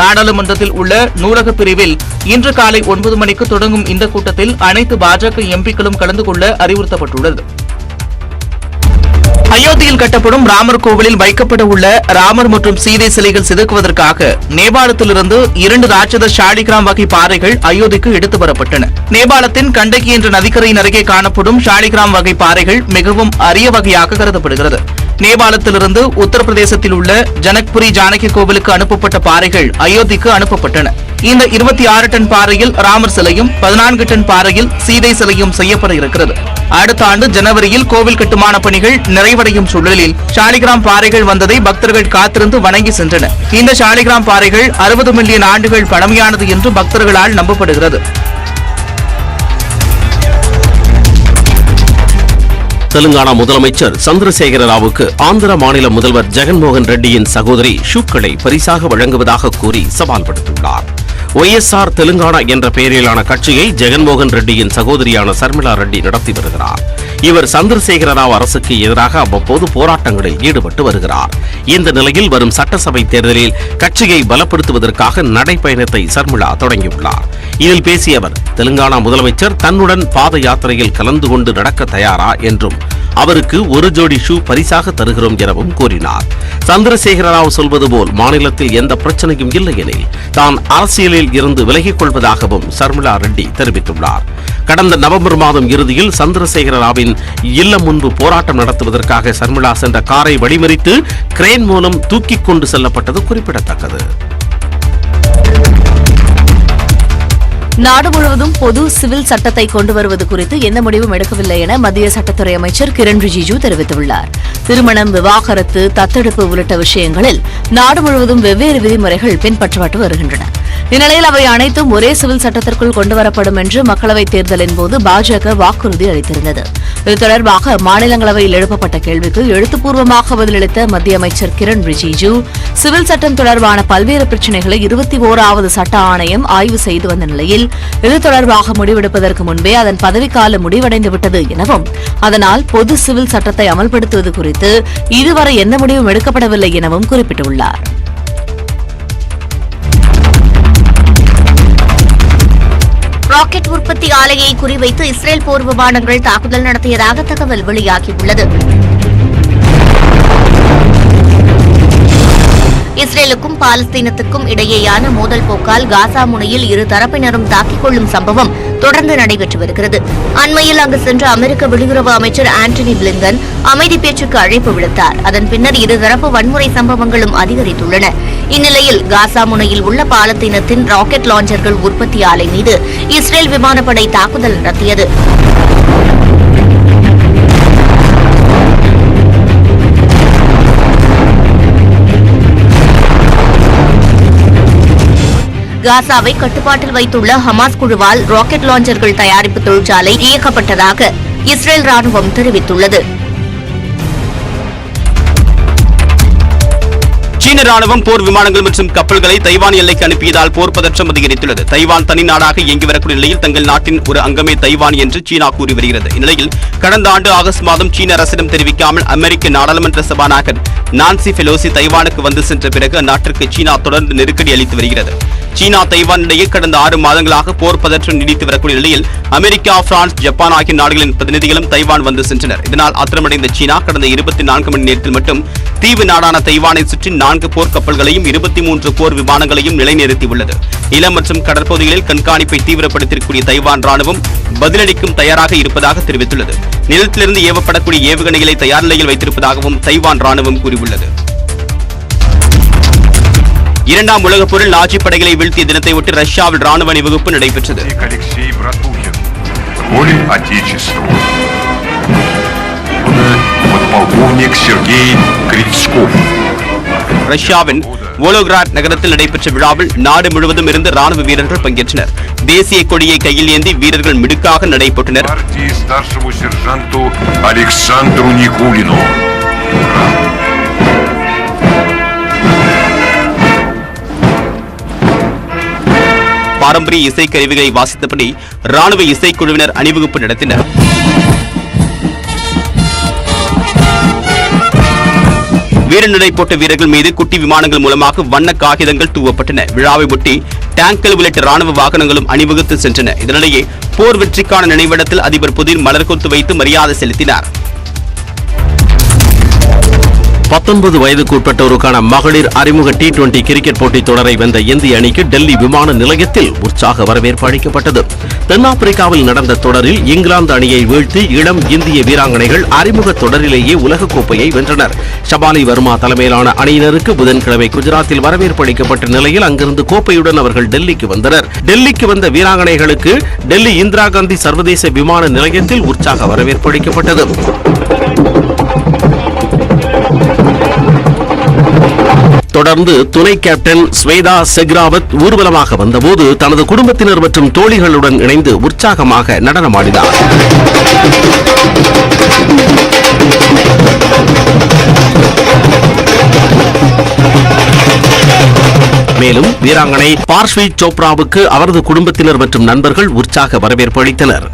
C: நாடாளுமன்றத்தில் உள்ள நூலக பிரிவில் இன்று காலை 9 மணிக்கு தொடங்கும் இந்த கூட்டத்தில் அனைத்து பாஜக எம்பிக்களும் கலந்து கொள்ள அறிவுறுத்தப்பட்டுள்ளது. அயோத்தியில் கட்டப்படும் ராமர் கோவிலில் வைக்கப்பட உள்ள ராமர் மற்றும் சீதை சிலைகள் செதுக்குவதற்காக நேபாளத்திலிருந்து 2 ராட்சத ஷாலிகிராம் வகை பாறைகள் அயோத்திக்கு எடுத்து வரப்பட்டன. நேபாளத்தின் கண்டகி என்ற நதிக்கரையின் அருகே காணப்படும் ஷாலிகிராம் வகை பாறைகள் மிகவும் அரிய வகையாக கருதப்படுகிறது. நேபாளத்திலிருந்து உத்தரப்பிரதேசத்தில் உள்ள ஜனக்புரி ஜானகி கோவிலுக்கு அனுப்பப்பட்ட பாறைகள் அயோத்திக்கு அனுப்பப்பட்டன. இந்த 26 டன் பாறையில் ராமர் சிலையும் 14 டன் பாறையில் சீதை சிலையும் செய்யப்பட இருக்கிறது. அடுத்த ஆண்டு ஜனவரியில் கோவில் கட்டுமான பணிகள் நிறைவடையும் சூழலில் ஷாலிகிராம் பாறைகள் வந்ததை பக்தர்கள் காத்திருந்து வணங்கி சென்றனர். இந்த ஷாலிகிராம் பாறைகள் 60 மில்லியன் ஆண்டுகள் பழமையானது என்று பக்தர்களால் நம்பப்படுகிறது.
H: தெலுங்கானா முதலமைச்சர் சந்திரசேகர ராவுக்கு ஆந்திர மாநில முதல்வர் ஜெகன்மோகன் ரெட்டியின் சகோதரி ஷூக்களை பரிசாக வழங்குவதாக கூறி சவால் விடுத்துள்ளார். OSR தெலுங்கானா என்ற பெயரிலான கட்சியை ஜெகன்மோகன் ரெட்டியின் சகோதரியான சர்மிளா ரெட்டி நடத்தி வருகிறார். இவர் சந்திரசேகர ராவ் அரசுக்கு எதிராக அவ்வப்போது போராட்டங்களில் ஈடுபட்டு வருகிறார். இந்த நிலையில் வரும் சட்டசபை தேர்தலில் கட்சியை பலப்படுத்துவதற்காக நடைப்பயணத்தை சர்மிளா தொடங்கியுள்ளார். இதில் பேசிய அவர், தெலுங்கானா முதலமைச்சர் தன்னுடன் பாத யாத்திரையில் கலந்து கொண்டு நடக்க தயாரா என்றும் அவருக்கு ஒரு ஜோடி ஷூ பரிசாக தருகிறோம் எனவும் கூறினார். சந்திரசேகர ராவ் சொல்வது போல் மாநிலத்தில் எந்த பிரச்சனையும் இல்லை எனில் தான் அரசியலில் இருந்து விலகிக் கொள்வதாகவும் சர்மிளா ரெட்டி தெரிவித்துள்ளார். கடந்த நவம்பர் மாதம் இறுதியில் சந்திரசேகர ராவின் இல்லம் முன்பு போராட்டம் நடத்துவதற்காக சர்மிளா சென்ற காரை வழிமறித்து கிரேன் மூலம் தூக்கிக் கொண்டு செல்லப்பட்டது குறிப்பிடத்தக்கது.
F: நாடு முழுவதும் பொது சிவில் சட்டத்தை கொண்டு வருவது குறித்து எந்த முடிவும் எடுக்கவில்லை என மத்திய சட்டத்துறை அமைச்சர் கிரண் ரிஜிஜு தெரிவித்துள்ளார். திருமணம், விவாகரத்து, தத்தெடுப்பு உள்ளிட்ட விஷயங்களில் நாடு முழுவதும் வெவ்வேறு விதிமுறைகள் பின்பற்றப்பட்டு வருகின்றன. இந்நிலையில் அவை அனைத்தும் ஒரே சிவில் சட்டத்திற்குள் கொண்டுவரப்படும் என்று மக்களவைத் தேர்தலின் போது பாஜக வாக்குறுதி அளித்திருந்தது. இது தொடர்பாக மாநிலங்களவையில் எழுப்பப்பட்ட கேள்விக்கு எழுத்துப்பூர்வமாக பதிலளித்த மத்திய அமைச்சர் கிரண் ரிஜிஜு, சிவில் சட்டம் தொடர்பான பல்வேறு பிரச்சினைகளை 21வது சட்ட ஆணையம் ஆய்வு செய்து வந்த நிலையில் இது தொடர்பாக முடிவெடுப்பதற்கு முன்பே அதன் பதவிக்காலம் முடிவடைந்துவிட்டது எனவும், அதனால் பொது சிவில் சட்டத்தை அமல்படுத்துவது குறித்து இதுவரை எந்த முடிவும் எடுக்கப்படவில்லை எனவும் குறிப்பிட்டுள்ளார்.
A: ராக்கெட் உற்பத்தி ஆலையை குறிவைத்து இஸ்ரேல் போர் விமானங்கள் தாக்குதல் நடத்தியதாக தகவல் வெளியாகியுள்ளது. இஸ்ரேலுக்கும் பாலஸ்தீனத்துக்கும் இடையேயான மோதல் போக்கால் காசா முனையில் இரு தரப்பினரும் தாக்கிக் கொள்ளும் சம்பவம் தொடர்ந்து நடைபெற்று வருகிறது. அண்மையில் அங்கு சென்ற அமெரிக்க வெளியுறவு அமைச்சர் ஆண்டனி பிளிங்கன் அமைதி பேச்சுக்கு அழைப்பு விடுத்தார். அதன் பின்னர் இருதரப்பு வன்முறை சம்பவங்களும் அதிகரித்துள்ளன. இந்நிலையில் காசா முனையில் உள்ள பாலஸ்தீனத்தின் ராக்கெட் லாஞ்சர்கள் உற்பத்தி ஆலை மீது இஸ்ரேல் விமானப்படை தாக்குதல் நடத்தியது. காசாவை கட்டுப்பாட்டில் வைத்துள்ள ஹமாஸ் குழுவால் ராக்கெட் லாஞ்சர்கள் தயாரிப்பு தொழிற்சாலை இயக்கப்பட்டதாக இஸ்ரேல் ராணுவம் தெரிவித்துள்ளது.
N: சீன ராணுவம் போர் விமானங்கள் மற்றும் கப்பல்களை தைவான் எல்லைக்கு அனுப்பியதால் போர் பதற்றம் அதிகரித்துள்ளது. தைவான் தனி நாடாக இயங்கி வரக்கூடிய நிலையில் தங்கள் நாட்டின் ஒரு அங்கமே தைவான் என்று சீனா கூறி வருகிறது. இந்நிலையில் கடந்த ஆண்டு ஆகஸ்ட் மாதம் சீன அரசிடம் தெரிவிக்காமல் அமெரிக்க நாடாளுமன்ற சபாநாயகர் நான்சி பெலோசி தைவானுக்கு வந்து சென்ற பிறகு அந்நாட்டிற்கு சீனா தொடர்ந்து நெருக்கடி அளித்து வருகிறது. சீனா தைவான் இடையே கடந்த 6 மாதங்களாக போர் பதற்றம் நீடித்து வரக்கூடிய நிலையில் அமெரிக்கா, பிரான்ஸ், ஜப்பான் ஆகிய நாடுகளின் பிரதிநிதிகளும் தைவான் வந்து சென்றனர். இதனால் ஆத்திரமடைந்த சீனா கடந்த 24 மணி நேரத்தில் மட்டும் தீவு நாடான தைவானை சுற்றி 4 போர் கப்பல்களையும் 23 போர் விமானங்களையும் நிலைநிறுத்தியுள்ளது. நிலம் மற்றும் கடற்பகுதிகளில் கண்காணிப்பை தீவிரப்படுத்தியிருக்கூடிய தைவான் ராணுவம் பதிலளிக்கும் தயாராக இருப்பதாக தெரிவித்துள்ளது. நிலத்திலிருந்து ஏவப்படக்கூடிய ஏவுகணைகளை தயார் நிலையில் வைத்திருப்பதாகவும் தைவான் ராணுவம் கூறியுள்ளது. 2ஆம் உலகப் போரில் நாஜி படைகளை வீழ்த்திய தினத்தையொட்டி ரஷ்யாவில் ராணுவ அணிவகுப்பு நடைபெற்றது. ரஷ்யாவின் வோலோகிராட் நகரத்தில் நடைபெற்ற விழாவில் நாடு முழுவதும் இருந்து ராணுவ வீரர்கள் பங்கேற்றனர். தேசிய கொடியை கையில் ஏந்தி வீரர்கள் மிடுக்காக நடைபெற்றனர். பாரம்பரிய இசைக்கருவிகளை வாசித்தபடி ராணுவ இசைக்குழுவினர் அணிவகுப்பு நடத்தினர். வீரநடை போட்ட வீரர்கள் மீது குட்டி விமானங்கள் மூலமாக வண்ண காகிதங்கள் தூவப்பட்டன. விழாவை ஒட்டி டேங்கல் உள்ளிட்ட ராணுவ வாகனங்களும் அணிவகுத்து சென்றன. இதனிடையே போர் வெற்றிக்கான நினைவிடத்தில் அதிபர் புதின் மலர் கொத்து வைத்து மரியாதை செலுத்தினார்.
H: 19 வயதுக்கு உட்பட்டோருக்கான மகளிர் அறிமுக T20 கிரிக்கெட் போட்டித் தொடரை வென்ற இந்திய அணிக்கு டெல்லி விமான நிலையத்தில் உற்சாக வரவேற்பு அளிக்கப்பட்டது. தென்னாப்பிரிக்காவில் நடந்த தொடரில் இங்கிலாந்து அணியை வீழ்த்தி இளம் இந்திய வீராங்கனைகள் அறிமுக தொடரிலேயே உலகக்கோப்பையை வென்றனர். ஷபாலி வர்மா தலைமையிலான அணியினருக்கு புதன்கிழமை குஜராத்தில் வரவேற்பு அளிக்கப்பட்ட நிலையில் அங்கிருந்து கோப்பையுடன் அவர்கள் டெல்லிக்கு வந்தனர். டெல்லிக்கு வந்த வீராங்கனைகளுக்கு டெல்லி இந்திரா காந்தி சர்வதேச விமான நிலையத்தில் உற்சாக வரவேற்பு அளிக்கப்பட்டது. தொடர்ந்து துணை கேப்டன் ஸ்வேதா செக்ராவத் ஊர்வலமாக வந்தபோது தனது குடும்பத்தினர் மற்றும் தோழிகளுடன் இணைந்து உற்சாகமாக நடனமாடினார். மேலும் வீராங்கனை பார்ஷ்வி சோப்ராவுக்கு அவரது குடும்பத்தினர் மற்றும் நண்பர்கள் உற்சாக வரவேற்பு அளித்தனர்.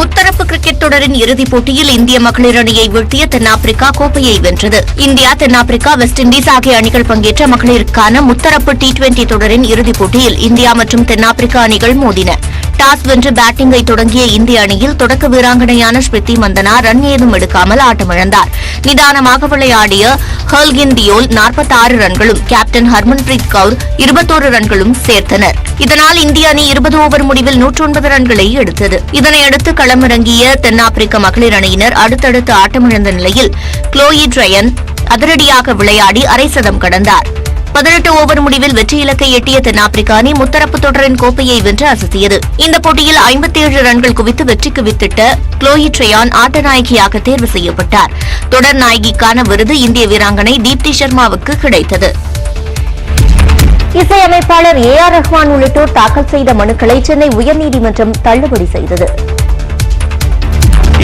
A: முத்தரப்பு கிரிக்கெட் தொடரின் இறுதிப் போட்டியில் இந்திய மகளிர் அணியை வீழ்த்திய தென்னாப்பிரிக்கா கோப்பையை வென்றது. இந்தியா, தென்னாப்பிரிக்கா, வெஸ்ட் இண்டீஸ் ஆகிய அணிகள் பங்கேற்ற மகளிருக்கான முத்தரப்பு T20 தொடரின் இறுதிப் போட்டியில் இந்தியா மற்றும் தென்னாப்பிரிக்கா அணிகள் மோதின. டாஸ் வென்று பேட்டிங்கை தொடங்கிய இந்திய அணியில் தொடக்க வீராங்கனையான ஸ்மிருதி மந்தனா ரன் ஏதும் எடுக்காமல் ஆட்டமிழந்தார். நிதானமாக விளையாடிய ஹர்ல்கின் டியோல் 46 ரன்களும் கேப்டன் ஹர்மன்பிரீத் கவுர் 21 ரன்களும் சேர்த்தனர். இதனால் இந்திய அணி 20 ஓவர் முடிவில் 109 ரன்களை எடுத்தது. இதனையடுத்து களமிறங்கிய தென்னாப்பிரிக்க மகளிர் அணியினர் அடுத்தடுத்து ஆட்டமிழந்த நிலையில் க்ளோயி ட்ரையன் அதிரடியாக விளையாடி அரை சதம் கடந்தார். 18 ஓவர் முடிவில் வெற்றி இலக்கை எட்டிய தென்னாப்பிரிக்க அணி முத்தரப்பு தொடரின் கோப்பையை வென்று அசத்தியது. இந்த போட்டியில் 57 ரன்கள் குவித்து வெற்றிக்கு வித்திட்ட க்ளோயி ட்ரையான் ஆட்டநாயகியாக தேர்வு செய்யப்பட்டார். தொடர் நாயகிக்கான விருது இந்திய வீராங்கனை தீப்தி சர்மாவுக்கு கிடைத்தது. இசையமைப்பாளர் A.R. ரஹ்மான் உள்ளிட்டோர் தாக்கல் செய்த மனுக்களை சென்னை உயர்நீதிமன்றம் தள்ளுபடி செய்தது.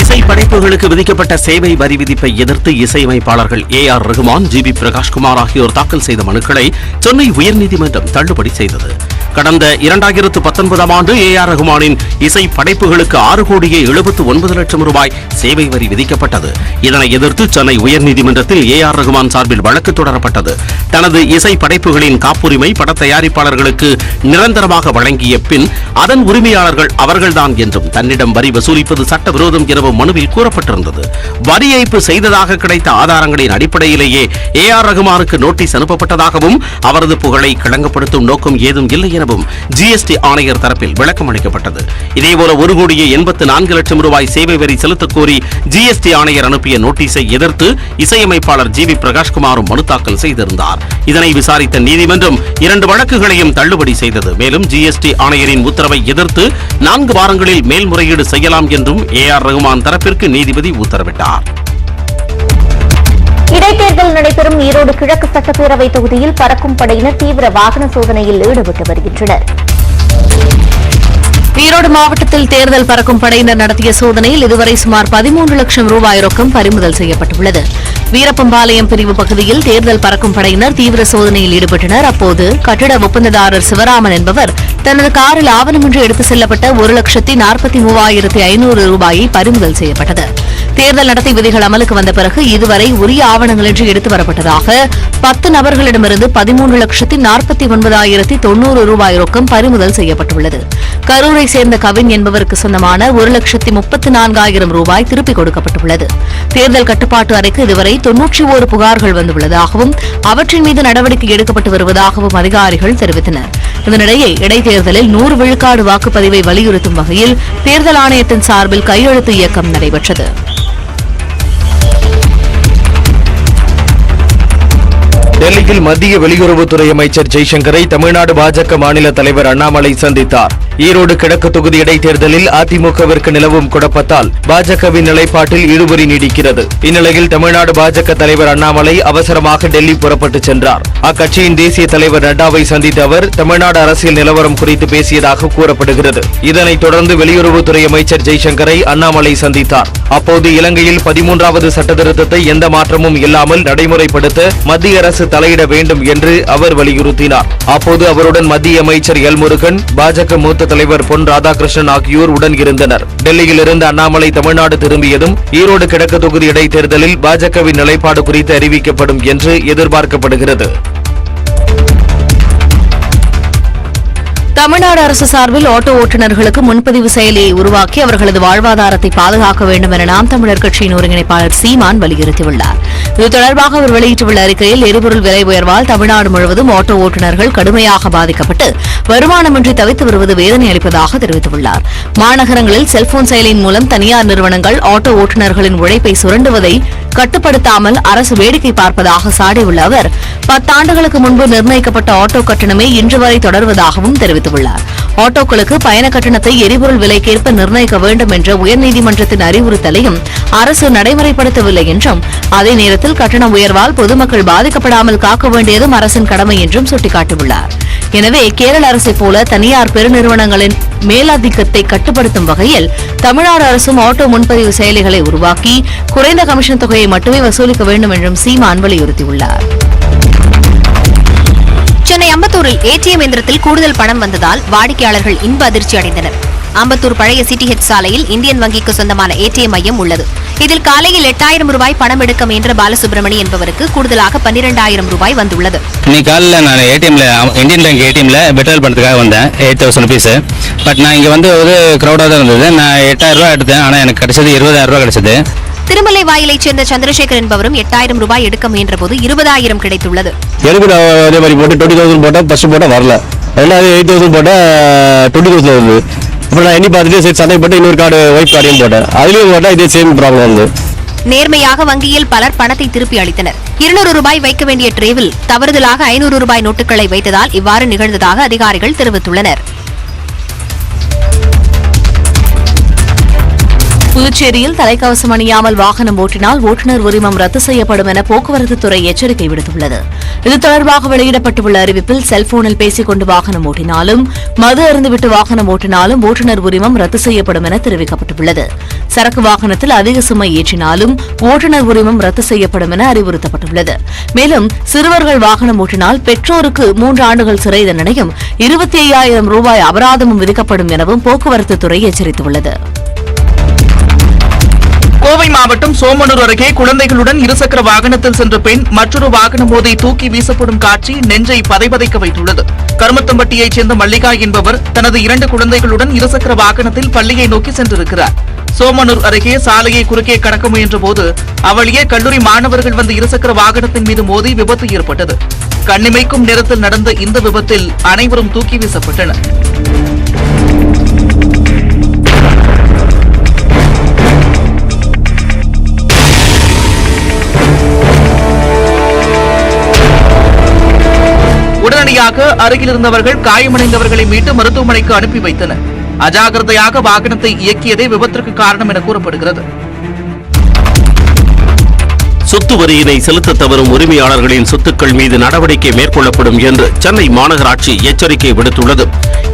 H: இசை படைப்புகளுக்கு விதிக்கப்பட்ட சேவை வரி விதிப்பை எதிர்த்து இசையமைப்பாளர்கள் A.R. ரஹ்மான், G.B. பிரகாஷ்குமார் ஆகியோர் தாக்கல் செய்த மனுக்களை சென்னை உயர்நீதிமன்றம் தள்ளுபடி செய்தது. கடந்த 2019 ஆண்டு A.R. ரஹ்மானின் இசை படைப்புகளுக்கு 6,79,00,000 ரூபாய் சேவை வரி விதிக்கப்பட்டது. இதனை எதிர்த்து சென்னை உயர்நீதிமன்றத்தில் A.R. ரஹ்மான் சார்பில் வழக்கு தொடரப்பட்டது. தனது இசை படைப்புகளின் காப்புரிமை பட தயாரிப்பாளர்களுக்கு நிரந்தரமாக வழங்கிய பின் அதன் உரிமையாளர்கள் அவர்கள்தான் என்றும் தன்னிடம் வரி வசூலிப்பது சட்டவிரோதம் எனவும் மனுவில் கூறப்பட்டிருந்தது. வரி ஏய்ப்பு செய்ததாக கிடைத்த ஆதாரங்களின் அடிப்படையிலேயே A.R. ரஹ்மானுக்கு நோட்டீஸ் அனுப்பப்பட்டதாகவும் அவரது புகழை களங்கப்படுத்தும் நோக்கம் ஏதும் இல்லை எனவும் GST ஆணையர் தரப்பில் விளக்கம் அளிக்கப்பட்டது. இதேபோல 1,84,00,000 ரூபாய் சேவை வரி செலுத்தக் கோரி GST ஆணையர் அனுப்பிய நோட்டீஸை எதிர்த்து இசையமைப்பாளர் G.B. பிரகாஷ்குமாரும் மனு தாக்கல் செய்திருந்தார். இதனை விசாரித்த நீதிமன்றம் 2 வழக்குகளையும் தள்ளுபடி செய்தது. மேலும் GST ஆணையரின் உத்தரவை எதிர்த்து 4 வாரங்களில் மேல்முறையீடு செய்யலாம் என்றும் A.R. ரஹ்மான் தரப்பிற்கு நீதிபதி உத்தரவிட்டார்.
A: இடைத்தேர்தல் நடைபெறும் ஈரோடு கிழக்கு சட்டப்பேரவை தொகுதியில் பறக்கும் படையினர் தீவிர வாகன சோதனையில் ஈடுபட்டு வருகின்றனர்.
F: ஈரோடு மாவட்டத்தில் தேர்தல் பறக்கும் படையினர் நடத்திய சோதனையில் இதுவரை சுமார் 13 லட்சம் ரூபாய் ரொக்கம் பறிமுதல் செய்யப்பட்டுள்ளது. வீரப்பம்பாளையம் பிரிவு பகுதியில் தேர்தல் பறக்கும் படையினர் தீவிர சோதனையில் ஈடுபட்டனர். அப்போது கட்டிட ஒப்பந்ததாரர் சிவராமன் என்பவர் தனது காரில் ஆவணமின்றி எடுத்துச் செல்லப்பட்ட 1,43,500 ரூபாயை பறிமுதல் செய்யப்பட்டது. தேர்தல் நடத்தை விதிகள் அமலுக்கு வந்த பிறகு இதுவரை உரிய ஆவணங்களின்றி எடுத்து வரப்பட்டதாக 10 நபர்களிடமிருந்து 13,49,990 ரூபாய் ரொக்கம் பறிமுதல் செய்யப்பட்டுள்ளது. கரூரை சேர்ந்த கவின் என்பவருக்கு சொந்தமான 1,34,000 ரூபாய் திருப்பிக் கொடுக்கப்பட்டுள்ளது. தேர்தல் கட்டுப்பாட்டு அறைக்கு இதுவரை 91 புகார்கள் வந்துள்ளதாகவும் அவற்றின் மீது நடவடிக்கை எடுக்கப்பட்டு வருவதாகவும் அதிகாரிகள் தெரிவித்தனர். இதனிடையே இடைத்தேர்தலில் 100 விழுக்காடு வாக்குப்பதிவை வலியுறுத்தும் வகையில் தேர்தல் ஆணையத்தின் சார்பில் கையெழுத்து இயக்கம் நடைபெற்றது.
B: டெல்லியில் மத்திய வெளியுறவுத்துறை அமைச்சர் ஜெய்சங்கரை தமிழ்நாடு பாஜக மாநில தலைவர் அண்ணாமலை சந்தித்தார். ஈரோடு கிழக்கு தொகுதி இடைத்தேர்தலில் அதிமுகவிற்கு நிலவும் குழப்பத்தால் பாஜகவின் நிலைப்பாட்டில் இழுபறி நீடிக்கிறது. இந்நிலையில் தமிழ்நாடு பாஜக தலைவர் அண்ணாமலை அவசரமாக டெல்லி புறப்பட்டுச் சென்றார். அக்கட்சியின் தேசிய தலைவர் நட்டாவை சந்தித்த அவர் தமிழ்நாடு அரசியல் நிலவரம் குறித்து பேசியதாக கூறப்படுகிறது. இதனைத் தொடர்ந்து வெளியுறவுத்துறை அமைச்சர் ஜெய்சங்கரை அண்ணாமலை சந்தித்தார். அப்போது இலங்கையில் 13வது சட்டத்திருத்தத்தை எந்த மாற்றமும் இல்லாமல் நடைமுறைப்படுத்த மத்திய அரசு தலையிட வேண்டும் என்று அவர் வலியுறுத்தினார். அப்போது அவருடன் மத்திய அமைச்சர் எல் முருகன், பாஜக மூத்த தலைவர் பொன் ராதாகிருஷ்ணன் ஆகியோர் உடன் இருந்தனர். டெல்லியில் இருந்து அண்ணாமலை தமிழ்நாடு திரும்பியதும் ஈரோடு கிழக்கு தொகுதி இடைத்தேர்தலில் பாஜகவின் நிலைப்பாடு குறித்து அறிவிக்கப்படும் என்று எதிர்பார்க்கப்படுகிறது.
F: தமிழ்நாடு அரசு சார்பில் ஆட்டோ ஓட்டுநர்களுக்கு முன்பதிவு செயலியை உருவாக்கி அவர்களது வாழ்வாதாரத்தை பாதுகாக்க வேண்டும் என நாம் தமிழர் கட்சியின் ஒருங்கிணைப்பாளர் சீமான் வலியுறுத்தியுள்ளார். இது தொடர்பாக அவர் வெளியிட்டுள்ள அறிக்கையில் எரிபொருள் விலை உயர்வால் தமிழ்நாடு முழுவதும் ஆட்டோ ஓட்டுநர்கள் கடுமையாக பாதிக்கப்பட்டு வருமானமின்றி தவித்து வருவது வேதனை அளிப்பதாக தெரிவித்துள்ளார். மாநகரங்களில் செல்போன் செயலியின் மூலம் தனியார் நிறுவனங்கள் ஆட்டோ ஓட்டுநர்களின் உழைப்பை சுரண்டுவதை கட்டுப்படுத்தாமல் அரசு வேடிக்கை பார்ப்பதாக சாடியுள்ள அவர் 10 ஆண்டுகளுக்கு முன்பு நிர்ணயிக்கப்பட்ட ஆட்டோ கட்டணமே இன்று வரை தொடர்வதாகவும் தெரிவித்துள்ளார். ஆட்டோக்களுக்கு பயண கட்டணத்தை எரிபொருள் விலைக்கேற்ப நிர்ணயிக்க வேண்டும் என்ற உயர்நீதிமன்றத்தின் அறிவுறுத்தலையும் அரசு நடைமுறைப்படுத்தவில்லை என்றும் அதே நேரத்தில் கட்டண உயர்வால் பொதுமக்கள் பாதிக்கப்படாமல் காக்க வேண்டியதும் அரசின் கடமை என்றும் சுட்டிக்காட்டியுள்ளார். எனவே கேரள அரசைப் போல தனியார் பெருநிறுவனங்களின் மேலாதிக்கத்தை கட்டுப்படுத்தும் வகையில் தமிழ்நாடு அரசும் ஆட்டோ முன்பதிவு செயலிகளை உருவாக்கி குறைந்த கமிஷன் தொகையை மட்டுமே வசூலிக்க வேண்டும் என்றும் சீமான் வலியுறுத்தியுள்ளார்.
A: சென்னை அம்பத்தூரில் ATM எந்திரத்தில் கூடுதல் பணம் வந்ததால் வாடிக்கையாளர்கள் இன்ப அதிர்ச்சி அடைந்தனர். அம்பத்தூர் பழைய சிடிஹெச் சாலையில் இந்தியன் வங்கிக்கு சொந்தமான ஏடிஎம் மையம் உள்ளது. இதில் காலையில் 8000 ரூபாய் பணம் எடுக்க முயன்ற பாலசுப்ரமணி என்பவருக்கு கூடுதலாக 12000 ரூபாய் வந்துள்ளது.
O: இன்னைக்கு காலையில் நான் இந்தியன் பேங்க் ஏடிஎம்ல விட்ரால் பண்ணுறதுக்காக வந்தேன் 8000 ருபீஸ். பட் நான் இங்கே வந்து ஒரு க்ரௌடாக தான் இருந்தது. நான் 8000 ரூபாய் எடுத்தேன். ஆனால் எனக்கு கிடைச்சது 20000 ரூபாய் கிடைச்சது.
A: திருமலை வாயிலைச் சேர்ந்த சந்திரசேகர் என்பவரும் 8000 ரூபாய் எடுக்க முயன்ற போது 20000 கிடைத்துள்ளது.
O: எனக்கு அதே மாதிரி போட்டு 20,000 போட்டால் ஃபர்ஸ்ட் போட்டால் வரல, ரெண்டாவது 8000 போட்டால் 20,000 வருது. அப்புறம் நான் எண்ணி பார்த்துட்டு சரி சந்தைப்பட்டு இன்னொரு கார்டு ஒய்ஃப் கார்டையும் போட்டேன். அதுலேயும் போட்டால் இதே சேம் ப்ராப்ளம் வந்து.
A: நேர்மையாக வங்கியில் பலர் பணத்தை திருப்பி அளித்தனர். 200 ரூபாய் வைக்க வேண்டிய ட்ரேவில் தவறுதலாக 500 ரூபாய் நோட்டுகளை வைத்ததால் இவ்வாறு நிகழ்ந்ததாக அதிகாரிகள் தெரிவித்துள்ளனர்.
F: புதுச்சேரியில் தலைக்கவசம் அணியாமல் வாகனம் ஓட்டினால் ஓட்டுநர் உரிமம் ரத்து செய்யப்படும் என போக்குவரத்து துறை எச்சரிக்கை விடுத்துள்ளது. இது தொடர்பாக வெளியிடப்பட்டுள்ள அறிவிப்பில் செல்போனில் பேசிக் கொண்டு வாகனம் ஓட்டினாலும் மது அருந்துவிட்டு வாகனம் ஓட்டினாலும் ஓட்டுநர் உரிமம் ரத்து செய்யப்படும் என தெரிவிக்கப்பட்டுள்ளது. சரக்கு வாகனத்தில் அதிக சுமை ஏற்றினாலும் ஓட்டுநர் உரிமம் ரத்து செய்யப்படும் என அறிவுறுத்தப்பட்டுள்ளது. மேலும் சிறுவர்கள் வாகனம் ஓட்டினால் பெற்றோருக்கு 3 ஆண்டுகள் சிறை தண்டனையும் 25,000 ரூபாய் அபராதமும் விதிக்கப்படும் எனவும் போக்குவரத்து துறை எச்சரித்துள்ளது.
C: கோவை மாவட்டம் சோமனூர் அருகே குழந்தைகளுடன் இருசக்கர வாகனத்தில் சென்ற பெண் மற்றொரு வாகனம் மோதி தூக்கி வீசப்படும் காட்சி நெஞ்சை பதைபதைக்க வைத்துள்ளது. கருமத்தம்பட்டியைச் சேர்ந்த மல்லிகா என்பவர் தனது 2 குழந்தைகளுடன் இருசக்கர வாகனத்தில் பள்ளியை நோக்கி சென்றிருக்கிறார். சோமனூர் அருகே சாலையை குறுக்கே கடக்க முயன்ற போது அவளியே கல்லூரி மாணவர்கள் வந்து இருசக்கர வாகனத்தின் மீது மோதி விபத்து ஏற்பட்டது. கண்ணிமைக்கும் நேரத்தில் நடந்த இந்த விபத்தில் அனைவரும் தூக்கி வீசப்பட்டனர். உடனடியாக அருகில் இருந்தவர்கள் காயமடைந்தவர்களை மீட்டு மருத்துவமனைக்கு அனுப்பி வைத்தனர். அஜாகிரதையாக வாகனத்தை இயக்கியதே விபத்திற்கு காரணம் என கூறப்படுகிறது.
H: சொத்து வரியினை செலுத்த தவறும் உரிமையாளர்களின் சொத்துக்கள் மீது நடவடிக்கை மேற்கொள்ளப்படும் என்று சென்னை மாநகராட்சி எச்சரிக்கை விடுத்துள்ளது.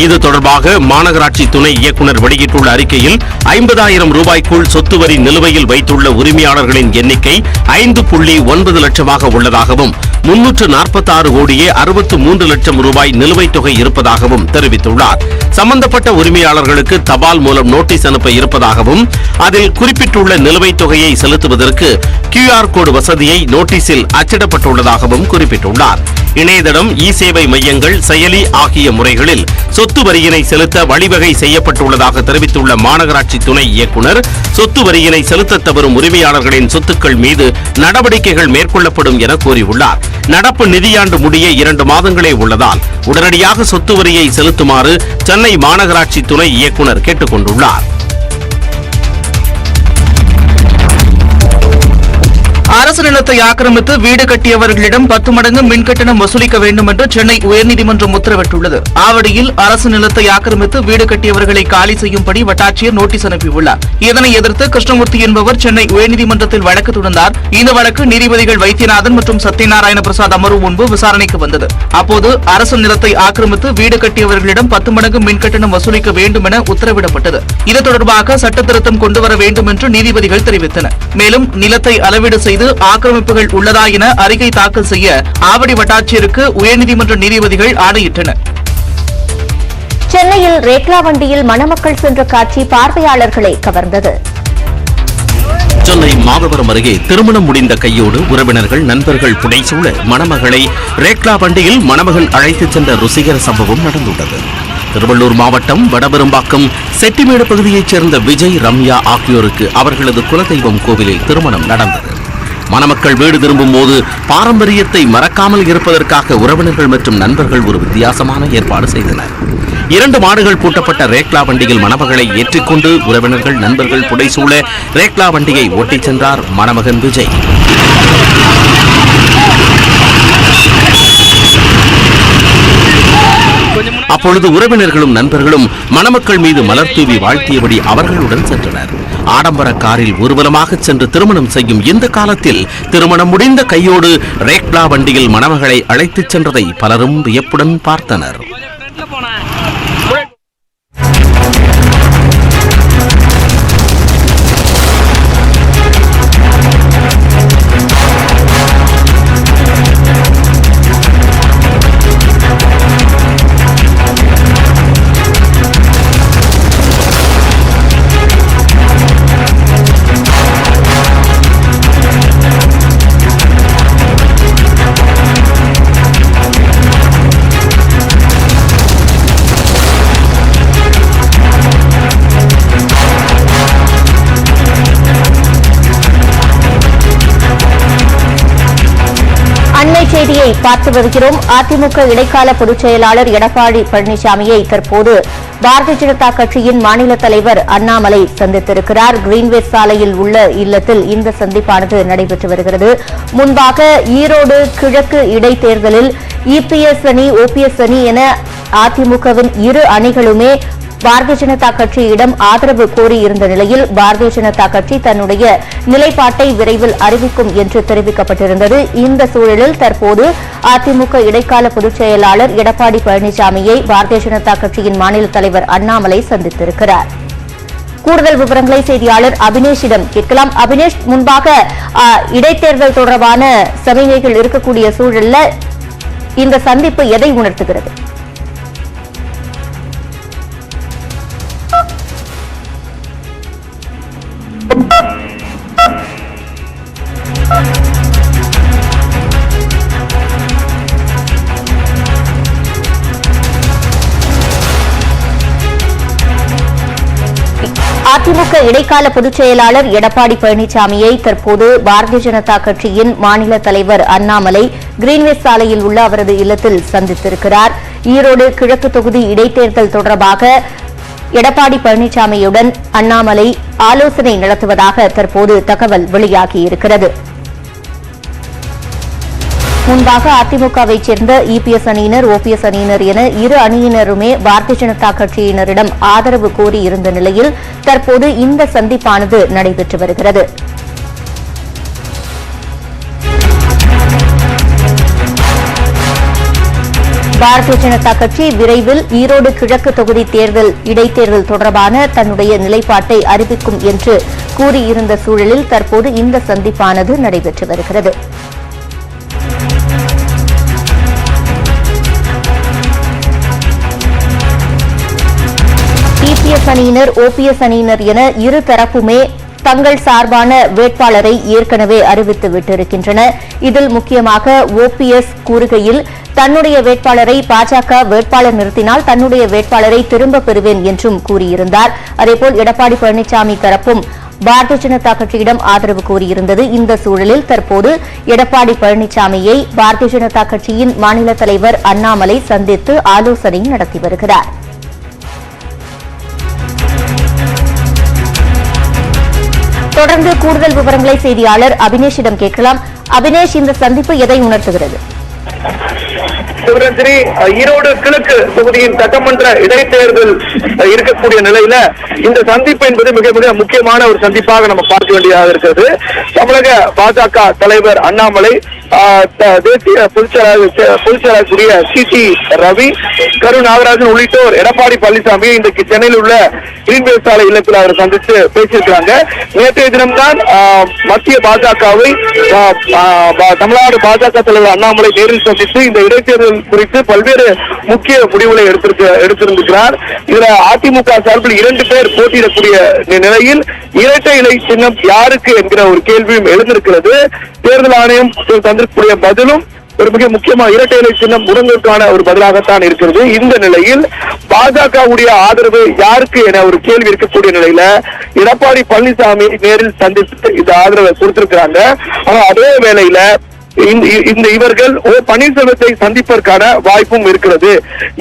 H: இது தொடர்பாக மாநகராட்சி துணை இயக்குநர் வெளியிட்டுள்ள அறிக்கையில் 50,000 ரூபாய்க்குள் சொத்து வரி நிலுவையில் வைத்துள்ள உரிமையாளர்களின் எண்ணிக்கை 5.9 லட்சமாக உள்ளதாகவும் 346 கோடியே 63 லட்சம் ரூபாய் நிலுவைத் தொகை இருப்பதாகவும் தெரிவித்துள்ளார். சம்பந்தப்பட்ட உரிமையாளர்களுக்கு தபால் மூலம் நோட்டீஸ் அனுப்ப இருப்பதாகவும் அதில் குறிப்பிட்டுள்ள நிலுவைத் தொகையை செலுத்துவதற்கு QR கோடு வசதியை நோட்டீஸில் அச்சிடப்பட்டுள்ளதாகவும் குறிப்பிட்டுள்ளார். இணையதளம், இ-சேவை மையங்கள், செயலி ஆகிய முறைகளில் சொத்து வரியினை செலுத்த வழிவகை செய்யப்பட்டுள்ளதாக தெரிவித்துள்ள மாநகராட்சி துணை இயக்குநர், சொத்து வரியினை செலுத்த தவறும் உரிமையாளர்களின் சொத்துக்கள் மீது நடவடிக்கைகள் மேற்கொள்ளப்படும் என கூறியுள்ளார். நடப்பு நிதியாண்டு முடிய 2 மாதங்களே உள்ளதால் உடனடியாக சொத்து வரியை செலுத்துமாறு சென்னை மாநகராட்சி துணை இயக்குநர் கேட்டுக் கொண்டுள்ளார்.
C: அரசு நிலத்தை ஆக்கிரமித்து வீடு கட்டியவர்களிடம் 10 மடங்கு மின் கட்டணம் வசூலிக்க வேண்டும் என்று சென்னை உயர்நீதிமன்றம் உத்தரவிட்டுள்ளது. ஆவடியில் அரசு நிலத்தை ஆக்கிரமித்து வீடு கட்டியவர்களை காலி செய்யும்படி வட்டாட்சியர் நோட்டீஸ் அனுப்பியுள்ளார். இதனை எதிர்த்து கிருஷ்ணமூர்த்தி என்பவர் சென்னை உயர்நீதிமன்றத்தில் வழக்கு தொடர்ந்தார். இந்த வழக்கு நீதிபதிகள் வைத்தியநாதன் மற்றும் சத்யநாராயண பிரசாத் அமர்வு முன்பு விசாரணைக்கு வந்தது. அப்போது அரசு நிலத்தை ஆக்கிரமித்து வீடு கட்டியவர்களிடம் 10 மடங்கு மின் கட்டணம் வசூலிக்க வேண்டும் என உத்தரவிடப்பட்டது. இது தொடர்பாக சட்ட திருத்தம் கொண்டுவர வேண்டும் என்று நீதிபதிகள் தெரிவித்தனர். மேலும் நிலத்தை அளவீடு செய்து ஆக்கிரமிப்புகள் உள்ளதா என அறிக்கை தாக்கல் செய்ய ஆவடி வட்டாட்சியருக்கு உயர்நீதிமன்ற நீதிபதிகள் ஆணையிட்டனர்.
A: சென்னையில் ரேக்லா வண்டியில் மணமக்கள் சென்ற காட்சி பார்வையாளர்களை கவர்ந்தது.
H: சென்னை மாதவரம் அருகே திருமணம் முடிந்த கையோடு உறவினர்கள், நண்பர்கள் புடைசூழ மணமகளை ரேக்லா வண்டியில் மணமகன் அழைத்துச் சென்ற ருசிகர சம்பவம் நடந்துள்ளது. திருவள்ளூர் மாவட்டம் வடபெரும்பாக்கம் செட்டிமேடு பகுதியைச் சேர்ந்த விஜய், ரம்யா ஆகியோருக்கு அவர்களது குலதெய்வம் கோவிலில் திருமணம் நடந்தது. மணமக்கள் வீடு திரும்பும் போது பாரம்பரியத்தை மறக்காமல் இருப்பதற்காக உறவினர்கள் மற்றும் நண்பர்கள் ஒரு வித்தியாசமான ஏற்பாடு செய்தனர். 2 மாடுகள் பூட்டப்பட்ட ரேக்லா வண்டியில் மணமகளை ஏற்றிக்கொண்டு உறவினர்கள், நண்பர்கள் புடைசூழ ரேக்லா வண்டியை ஓட்டிச் சென்றார் மணமகன் விஜய். அப்பொழுது உறவினர்களும் நண்பர்களும் மணமக்கள் மீது மலர் தூவி வாழ்த்தியபடி அவர்களுடன் சென்றனர். ஆடம்பர காரில் ஊர்வலமாக சென்று திருமணம் செய்யும் இந்த காலத்தில் திருமணம் முடிந்த கையோடு ரேக்லா வண்டியில் மணமகளை அழைத்துச் சென்றதை பலரும் வியப்புடன் பார்த்தனர்.
A: செய்தியை பார்த்து வருகிறோம். அதிமுக இடைக்கால பொதுச் செயலாளர் எடப்பாடி பழனிசாமியை தற்போது பாரதிய ஜனதா கட்சியின் மாநில தலைவர் அண்ணாமலை சந்தித்திருக்கிறார். கிரீன்வேஸ் சாலையில் உள்ள இல்லத்தில் இந்த சந்திப்பானது நடைபெற்று வருகிறது. முன்பாக ஈரோடு கிழக்கு இடைத்தேர்தலில் இபிஎஸ் அணி, ஓபிஎஸ் அணி என அதிமுகவின் இரு அணிகளுமே பாரதிய ஜனதா கட்சியிடம் ஆதரவு கோரியிருந்த நிலையில் பாரதிய ஜனதா கட்சி தன்னுடைய நிலைப்பாட்டை விரைவில் அறிவிக்கும் என்று தெரிவிக்கப்பட்டிருந்தது. இந்த சூழலில் தற்போது அதிமுக இடைக்கால பொதுச் செயலாளர் எடப்பாடி பழனிசாமியை பாரதிய ஜனதா கட்சியின் மாநில தலைவர் அண்ணாமலை சந்தித்திருக்கிறார். கூடுதல் விவரங்களை செய்தியாளர் அபினேஷிடம் கேட்கலாம். அபினேஷ், முன்பாக இடைத்தேர்தல் தொடர்பான சமிகைகள் இருக்கக்கூடிய சூழல்ல இந்த சந்திப்பு எதை உணர்த்துகிறது? அதிமுக இடைக்கால பொதுச் செயலாளர் எடப்பாடி பழனிசாமியை தற்போது பாரதிய ஜனதா கட்சியின் மாநில தலைவர் அண்ணாமலை கிரீன்வேஸ் சாலையில் உள்ள அவரது இல்லத்தில் சந்தித்திருக்கிறார். ஈரோடு கிழக்கு தொகுதி இடைத்தேர்தல் தொடர்பாக எடப்பாடி பழனிசாமியுடன் அண்ணாமலை ஆலோசனை நடத்துவதாக தற்போது தகவல் வெளியாகியிருக்கிறது. முன்பாக அதிமுகவைச் சேர்ந்த இபிஎஸ் அணியினர், ஓபிஎஸ் அணியினர் என இரு அணியினருமே பாரதிய ஜனதா கட்சியினரிடம் ஆதரவு கோரியிருந்த நிலையில் தற்போது இந்த சந்திப்பானது நடைபெற்று வருகிறது. பாரதிய ஜனதா கட்சி விரைவில் ஈரோடு கிழக்கு தொகுதி இடைத்தேர்தல் தொடர்பான தன்னுடைய நிலைப்பாட்டை அறிவிக்கும் என்று கூறியிருந்த சூழலில் தற்போது இந்த சந்திப்பானது நடைபெற்று வருகிறது. இபிஎஸ் அணியினர், ஓபிஎஸ் அணியினர் என இரு தரப்புமே தங்கள் சார்பான வேட்பாளரை ஏற்கனவே அறிவித்து விட்டிருக்கின்றன. இதில் முக்கியமாக ஓபிஎஸ் கூறுகையில் தன்னுடைய வேட்பாளரை பாஜக வேட்பாளர் நிறுத்தினால் தன்னுடைய வேட்பாளரை திரும்பப் பெறுவேன் என்றும் கூறியிருந்தார். அதேபோல் எடப்பாடி பழனிசாமி தரப்பும் பாரதிய ஜனதா கட்சியிடம் ஆதரவு கோரியிருந்தது. இந்த சூழலில் தற்போது எடப்பாடி பழனிசாமியை பாரதிய ஜனதா கட்சியின் மாநில தலைவர் அண்ணாமலை சந்தித்து ஆலோசனை நடத்தி வருகிறார். தொடர்ந்து கூடுதல் விவரங்களை செய்தியாளர் அபினேஷிடம் கேட்கலாம். அபினேஷ், இந்த சந்திப்பு எதை உணர்த்துகிறது?
P: சிவரஞ்சனி, ஈரோடு கிழக்கு தொகுதியின் சட்டமன்ற இடைத்தேர்தல் இருக்கக்கூடிய நிலையில இந்த சந்திப்பு என்பது மிக மிக முக்கியமான ஒரு சந்திப்பாக நம்ம பார்க்க வேண்டியதாக இருக்கிறது. தமிழக பாஜக தலைவர் அண்ணாமலை, தேசிய பொதுச்செயலாளர் சிடி ரவி, கரு நாகராஜன் உள்ளிட்டோர் எடப்பாடி பழனிசாமி இன்றைக்கு சென்னையில் உள்ள கிரீன்வேஸ் சாலை இல்லத்தில் அவர் சந்தித்து பேசியிருக்கிறாங்க. நேற்றைய தினம்தான் மத்திய பாஜகவை தமிழ்நாடு பாஜக தலைவர் அண்ணாமலை நேரில் சந்தித்து இந்த இடைத்தேர்தல் குறித்து பல்வேறு முக்கிய முடிவுகளை எடுத்திருக்கிறார். இதுல அதிமுக சார்பில் 2 பேர் போட்டியிடக்கூடிய நிலையில் இரட்டை இலை சின்னம் யாருக்கு என்கிற ஒரு கேள்வியும் எழுந்திருக்கிறது. தேர்தல் ஆணையம் தந்திருக்கக்கூடிய பதிலும் ஒரு மிக முக்கியமான இரட்டை இலை சின்னம் முடங்குவதற்கான ஒரு பதிலாகத்தான் இருக்கிறது. இந்த நிலையில் பாஜகவுடைய ஆதரவு யாருக்கு என ஒரு கேள்வி இருக்கக்கூடிய நிலையில எடப்பாடி பழனிசாமி நேரில் சந்தித்து இந்த ஆதரவை கொடுத்திருக்கிறாங்க. ஆனா அதே வேளையில இந்த இவர்கள் பன்னீர்செல்வத்தை சந்திப்பதற்கான வாய்ப்பும் இருக்கிறது.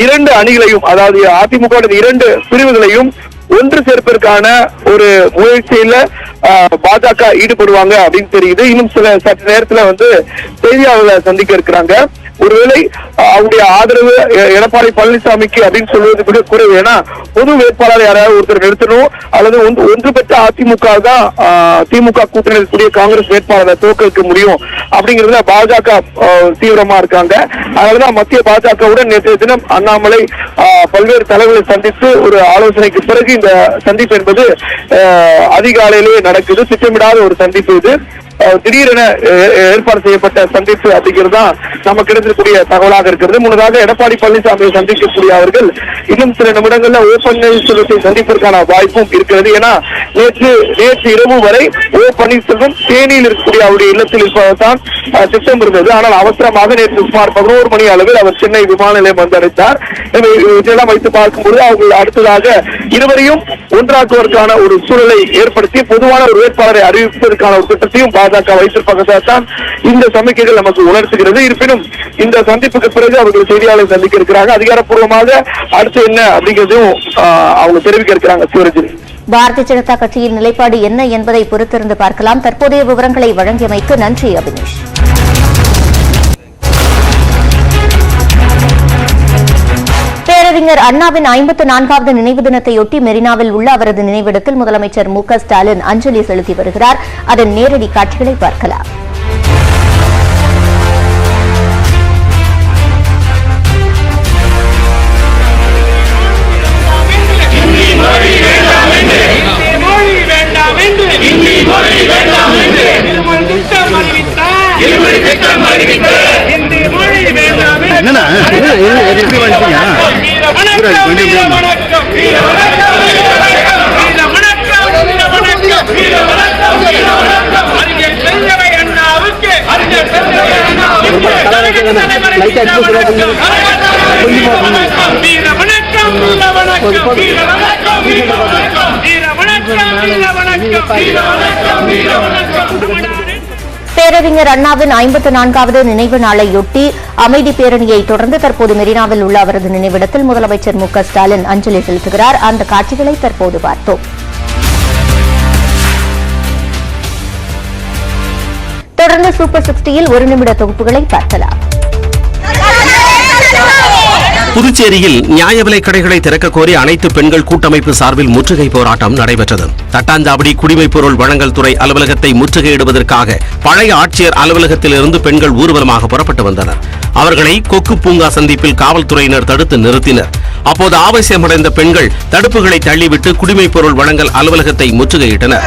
P: 2 அணிகளையும், அதாவது அதிமுக 2 பிரிவுகளையும் ஒன்று சேர்ப்பதற்கான ஒரு முயற்சியில பாஜக ஈடுபடுவாங்க அப்படின்னு தெரியுது. இன்னும் சற்று நேரத்துல செய்தியாளர்களை சந்திக்க இருக்கிறாங்க. ஒருவேளை அவருடைய ஆதரவு எடப்பாடி பழனிசாமிக்கு அப்படின்னு சொல்வது மிக குறைவு. ஏன்னா பொது வேட்பாளர் யாராவது ஒருத்தர் நிறுத்தணும் அல்லது ஒன்றுபட்ட அதிமுக தான் திமுக கூட்டணி இருக்கக்கூடிய காங்கிரஸ் வேட்பாளரை தோற்க முடியும் அப்படிங்கிறதுல பாஜக தீவிரமா இருக்காங்க. அதனாலதான் மத்திய பாஜகவுடன் நேற்றைய தினம் அண்ணாமலை பல்வேறு தலைவர்களை சந்தித்து ஒரு ஆலோசனைக்கு பிறகு இந்த சந்திப்பு என்பது அதிகாலையிலேயே நடக்குது. திட்டமிடாத ஒரு சந்திப்பு இது. திடீரென ஏற்பாடு செய்யப்பட்ட சந்திப்பு அப்படிங்கிறது தான் நமக்கு கிடைக்கக்கூடிய தகவலாக இருக்கிறது. முன்னதாக எடப்பாடி பழனிசாமியை சந்திக்கக்கூடிய அவர்கள் இன்னும் சில நிமிடங்கள்ல பன்னீர்செல்வத்தை சந்திப்பதற்கான வாய்ப்பும் இருக்கிறது. ஏன்னா நேற்று இரவு வரை பன்னீர்செல்வம் தேனியில் இருக்கக்கூடிய அவருடைய இல்லத்தில் இருப்பதான் திட்டம் இருந்தது. ஆனால் அவசரமாக நேற்று சுமார் 11 மணி அளவில் அவர் சென்னை விமான நிலையம் வந்தடைந்தார். இதெல்லாம் வைத்து பார்க்கும்போது அவர்கள் அடுத்ததாக இருவரையும் ஒன்றாக்குவதற்கான ஒரு சூழலை ஏற்படுத்தி பொதுவான ஒரு வேட்பாளரை அறிவிப்பதற்கான ஒரு திட்டத்தையும் பாஜக வைத்திருப்பதான் இந்த சமிக்கைகள் நமக்கு உணர்த்துகிறது. இருப்பினும் இந்த சந்திப்புக்கு பிறகு அவர்கள் செய்தியாளர் சந்திக்க இருக்கிறாங்க. அதிகாரப்பூர்வமாக அடுத்து என்ன அப்படிங்கிறதையும் அவங்க தெரிவிக்க இருக்கிறாங்க. சிவரஞ்சனி,
A: பாரதிய ஜனதா கட்சியின் நிலைப்பாடு என்ன என்பதை பொறுத்திருந்து பார்க்கலாம். தற்போதைய விவரங்களை வழங்கியமைக்கு நன்றி அபினேஷ். பேரறிஞர் அண்ணாவின் 54வது நினைவு தினத்தையொட்டி மெரினாவில் உள்ள அவரது நினைவிடத்தில் முதலமைச்சர் மு.க.ஸ்டாலின் அஞ்சலி செலுத்தி வருகிறார். அதன் நேரடி காட்சிகளை பார்க்கலாம். பேரறிஞர் அண்ணாவின் 54வது நினைவு நாளையொட்டி அமைதி பேரணியை தொடர்ந்து தற்போது மெரினாவில் உள்ள அவரது நினைவிடத்தில் முதலமைச்சர் மு.க.ஸ்டாலின் அஞ்சலி செலுத்துகிறார். அந்த காட்சிகளை தற்போது பார்த்தோம். தொடர்ந்து சூப்பர் 60ல் 1 நிமிட தொகுப்புகளை பார்க்கலாம்.
H: புதுச்சேரியில் நியாய விலைக் கடைகளை திறக்க கோரி அனைத்து பெண்கள் கூட்டமைப்பு சார்பில் முற்றுகை போராட்டம் நடைபெற்றது. தட்டாஞ்சாவடி குடிமைப் பொருள் வழங்கல் துறை அலுவலகத்தை முற்றுகையிடுவதற்காக பழைய ஆட்சியர் அலுவலகத்திலிருந்து பெண்கள் ஊர்வலமாக புறப்பட்டு வந்தனர். அவர்களை கொக்கு பூங்கா சந்திப்பில் காவல்துறையினர் தடுத்து நிறுத்தினர். அப்போது ஆவேசமடைந்த பெண்கள் தடுப்புகளை தள்ளிவிட்டு குடிமைப் பொருள் வழங்கல் அலுவலகத்தை முற்றுகையிட்டனர்.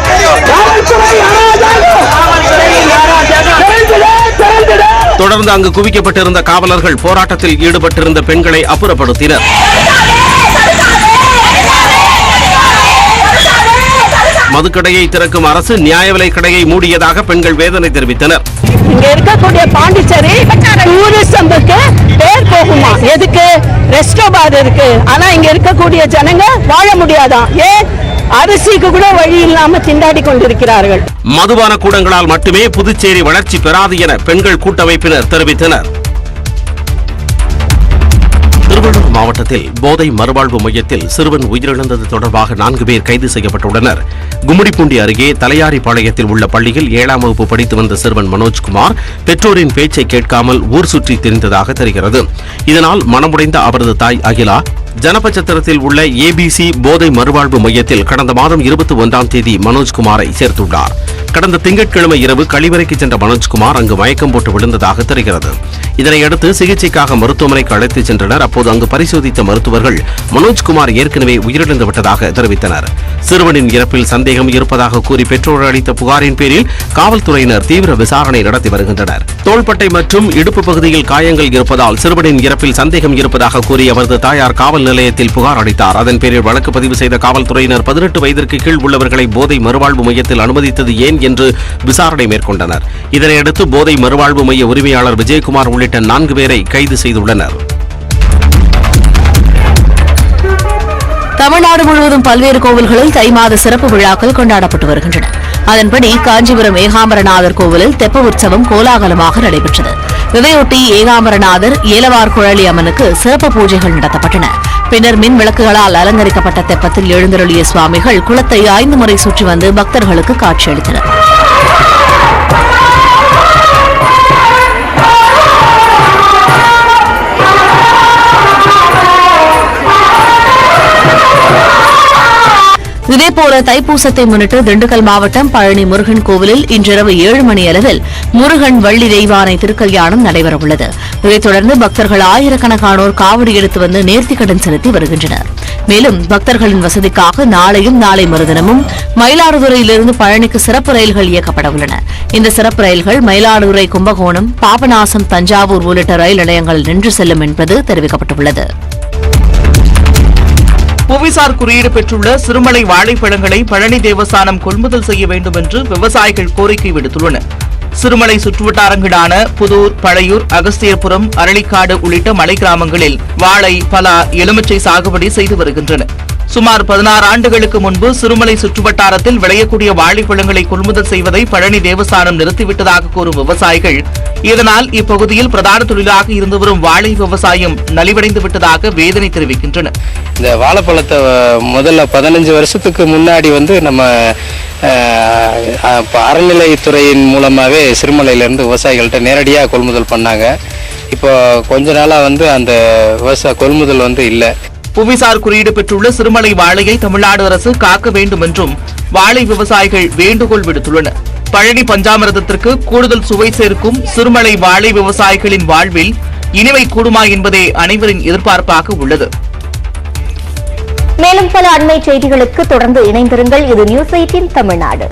H: தொடர்ந்து அங்கு குவிக்கப்பட்டிருந்த காவலர்கள் போராட்டத்தில் ஈடுபட்டிருந்த பெண்களை அப்புறப்படுத்தினர். மதுக்கடையை திறக்கும் அரசு நியாய விலைக் கடையை மூடியதாக பெண்கள் வேதனை தெரிவித்தனர்.
Q: இங்க இருக்கக்கூடிய பாண்டிச்சேரி டூரிசம்க்கு பேர் போகுமா? எதுக்கு? ரெஸ்டோ பார் இருக்கு, ஆனா இங்க இருக்கக்கூடிய ஜனங்க வாழ முடியாதான். ஏன்? அரிசிக்கு கூட வழி இல்லாம திண்டாடி கொண்டிருக்கிறார்கள்.
H: மதுபான கூடங்களால் மட்டுமே புதுச்சேரி வளர்ச்சி பெறாது என பெண்கள் கூட்டமைப்பினர் தெரிவித்தனர். திருவள்ளூர் மாவட்டத்தில் போதை மறுவாழ்வு மையத்தில் சிறுவன் உயிரிழந்தது தொடர்பாக 4 பேர் கைது செய்யப்பட்டுள்ளனர். கும்மிடிப்பூண்டி அருகே தலையாரிப்பாளையத்தில் உள்ள பள்ளியில் 7ஆம் வகுப்பு படித்து வந்த சிறுவன் மனோஜ்குமார் பெற்றோரின் பேச்சை கேட்காமல் ஊர் சுற்றி திரிந்ததாக தெரிகிறது. இதனால் மனமுடைந்த அவரது தாய் அகிலா ஜனபச்சத்திரத்தில் உள்ள ஏபிசி போதை மறுவாழ்வு மையத்தில் கடந்த மாதம் 21ஆம் தேதி மனோஜ்குமாரை சேர்த்துள்ளார். கடந்த திங்கட்கிழமை இரவு கழிவறைக்கு சென்ற மனோஜ்குமார் அங்கு மயக்கம் போட்டு விழுந்ததாக தெரிகிறது. இதனையடுத்து சிகிச்சைக்காக மருத்துவமனைக்கு அழைத்துச் சென்றனர். அப்போது அங்கு பரிசோதித்த மருத்துவர்கள் மனோஜ்குமார் ஏற்கனவே உயிரிழந்து விட்டதாக தெரிவித்தனர். சிறுவனின் இறப்பில் சந்தேகம் இருப்பதாக கூறி பெற்றோர் அளித்த புகாரின் பேரில் காவல்துறையினர் தீவிர விசாரணை நடத்தி வருகின்றனர். தோள்பட்டை மற்றும் இடுப்பு பகுதியில் காயங்கள் இருப்பதால் சிறுவனின் இறப்பில் சந்தேகம் இருப்பதாக கூறி அவரது தாயார் காவல் நிலையத்தில் புகார் அளித்தார். அதன் பேரில் வழக்கு பதிவு செய்த காவல்துறையினர் 18 வயதிற்கு கீழ் உள்ளவர்களை போதை மறுவாழ்வு மையத்தில் அனுமதித்தது ஏன் என்று விசாரணை மேற்கொண்டனர். இதனையடுத்து போதை மறுவாழ்வு மைய உரிமையாளர் விஜயகுமார் உள்ளிட்ட 4 பேரை கைது செய்துள்ளனர்.
F: தமிழ்நாடு முழுவதும் பல்வேறு கோவில்களில் தை மாத சிறப்பு விழாக்கள் கொண்டாடப்பட்டு வருகின்றன. அதன்படி காஞ்சிபுரம் ஏகாம்பரநாதர் கோவிலில் தெப்ப உற்சவம் கோலாகலமாக நடைபெற்றது. இதையொட்டி ஏகாம்பரநாதர் ஏலவார் குழலி அம்மனுக்கு சிறப்பு பூஜைகள் நடத்தப்பட்டன. பின்னர் மின் விளக்குகளால் அலங்கரிக்கப்பட்ட தெப்பத்தில் எழுந்தருளிய சுவாமிகள் குளத்தை 5 முறை சுற்றி வந்து பக்தர்களுக்கு காட்சியளித்தனர். இதேபோல தைப்பூசத்தை முன்னிட்டு திண்டுக்கல் மாவட்டம் பழனி முருகன் கோவிலில் இன்றிரவு 7 மணி அளவில் முருகன் வள்ளி தெய்வானை திருக்கல்யாணம் நடைபெறவுள்ளது. இதைத் தொடர்ந்து பக்தர்கள் ஆயிரக்கணக்கானோர் காவடி எடுத்து வந்து நேர்த்திக்கடன் செலுத்தி வருகின்றனர். மேலும் பக்தர்களின் வசதிக்காக நாளையும் நாளை மறுதினமும் மயிலாடுதுறையிலிருந்து பழனிக்கு சிறப்பு ரயில்கள் இயக்கப்பட உள்ளன. இந்த சிறப்பு ரயில்கள் மயிலாடுதுறை, கும்பகோணம், பாபநாசம், தஞ்சாவூர் உள்ளிட்ட ரயில் நிலையங்களில் நின்று செல்லும் என்பது தெரிவிக்கப்பட்டுள்ளது.
C: புவிசார் குறியீடு பெற்றுள்ள சிறுமலை வாழைப்பழங்களை பழனி தேவஸ்தானம் கொள்முதல் செய்ய வேண்டும் என்று விவசாயிகள் கோரிக்கை விடுத்துள்ளனர். சிறுமலை சுற்றுவட்டாரங்களான புதூர், பழையூர், அகஸ்தியர்புரம், அரளிக்காடு உள்ளிட்ட மலை கிராமங்களில் வாழை, பலா, எலுமிச்சை சாகுபடி செய்து வருகின்றனர். சுமார் 16 ஆண்டுகளுக்கு முன்பு சிறுமலை சுற்றுவட்டாரத்தில் விளையக்கூடிய வாழைப்பழங்களை கொள்முதல் செய்வதை பழனி தேவஸ்தானம் நிறுத்திவிட்டதாக கூறும் விவசாயிகள், இதனால் இப்பகுதியில் பிரதான தொழிலாக இருந்து வரும் வாழை விவசாயம் நலிவடைந்து விட்டதாக வேதனை தெரிவிக்கின்றனர்.
R: இந்த வாழைப்பழத்தை முதல்ல 15 வருஷத்துக்கு முன்னாடி வந்து நம்ம அறநிலைத்துறையின் மூலமாகவே சிறுமலையிலிருந்து விவசாயிகள்கிட்ட நேரடியாக கொள்முதல் பண்ணாங்க. இப்போ கொஞ்ச நாளாக வந்து அந்த விவசாய கொள்முதல் வந்து இல்லை.
C: புவிசார் குறியீடு பெற்றுள்ள சிறுமலை வாழையை தமிழ்நாடு அரசு காக்க வேண்டும் என்றும் வாழை விவசாயிகள் வேண்டுகோள் விடுத்துள்ளனர். பழனி பஞ்சாமிர்தத்திற்கு கூடுதல் சுவை சேர்க்கும் சிறுமலை வாழை விவசாயிகளின் வாழ்வில் இனிமை கூடுமா என்பதே அனைவரின் எதிர்பார்ப்பாக உள்ளது.
A: மேலும் பல அண்மை செய்திகளுக்கு தொடர்ந்து இணைந்திருங்கள். இது நியூஸ் 18 தமிழ்நாடு.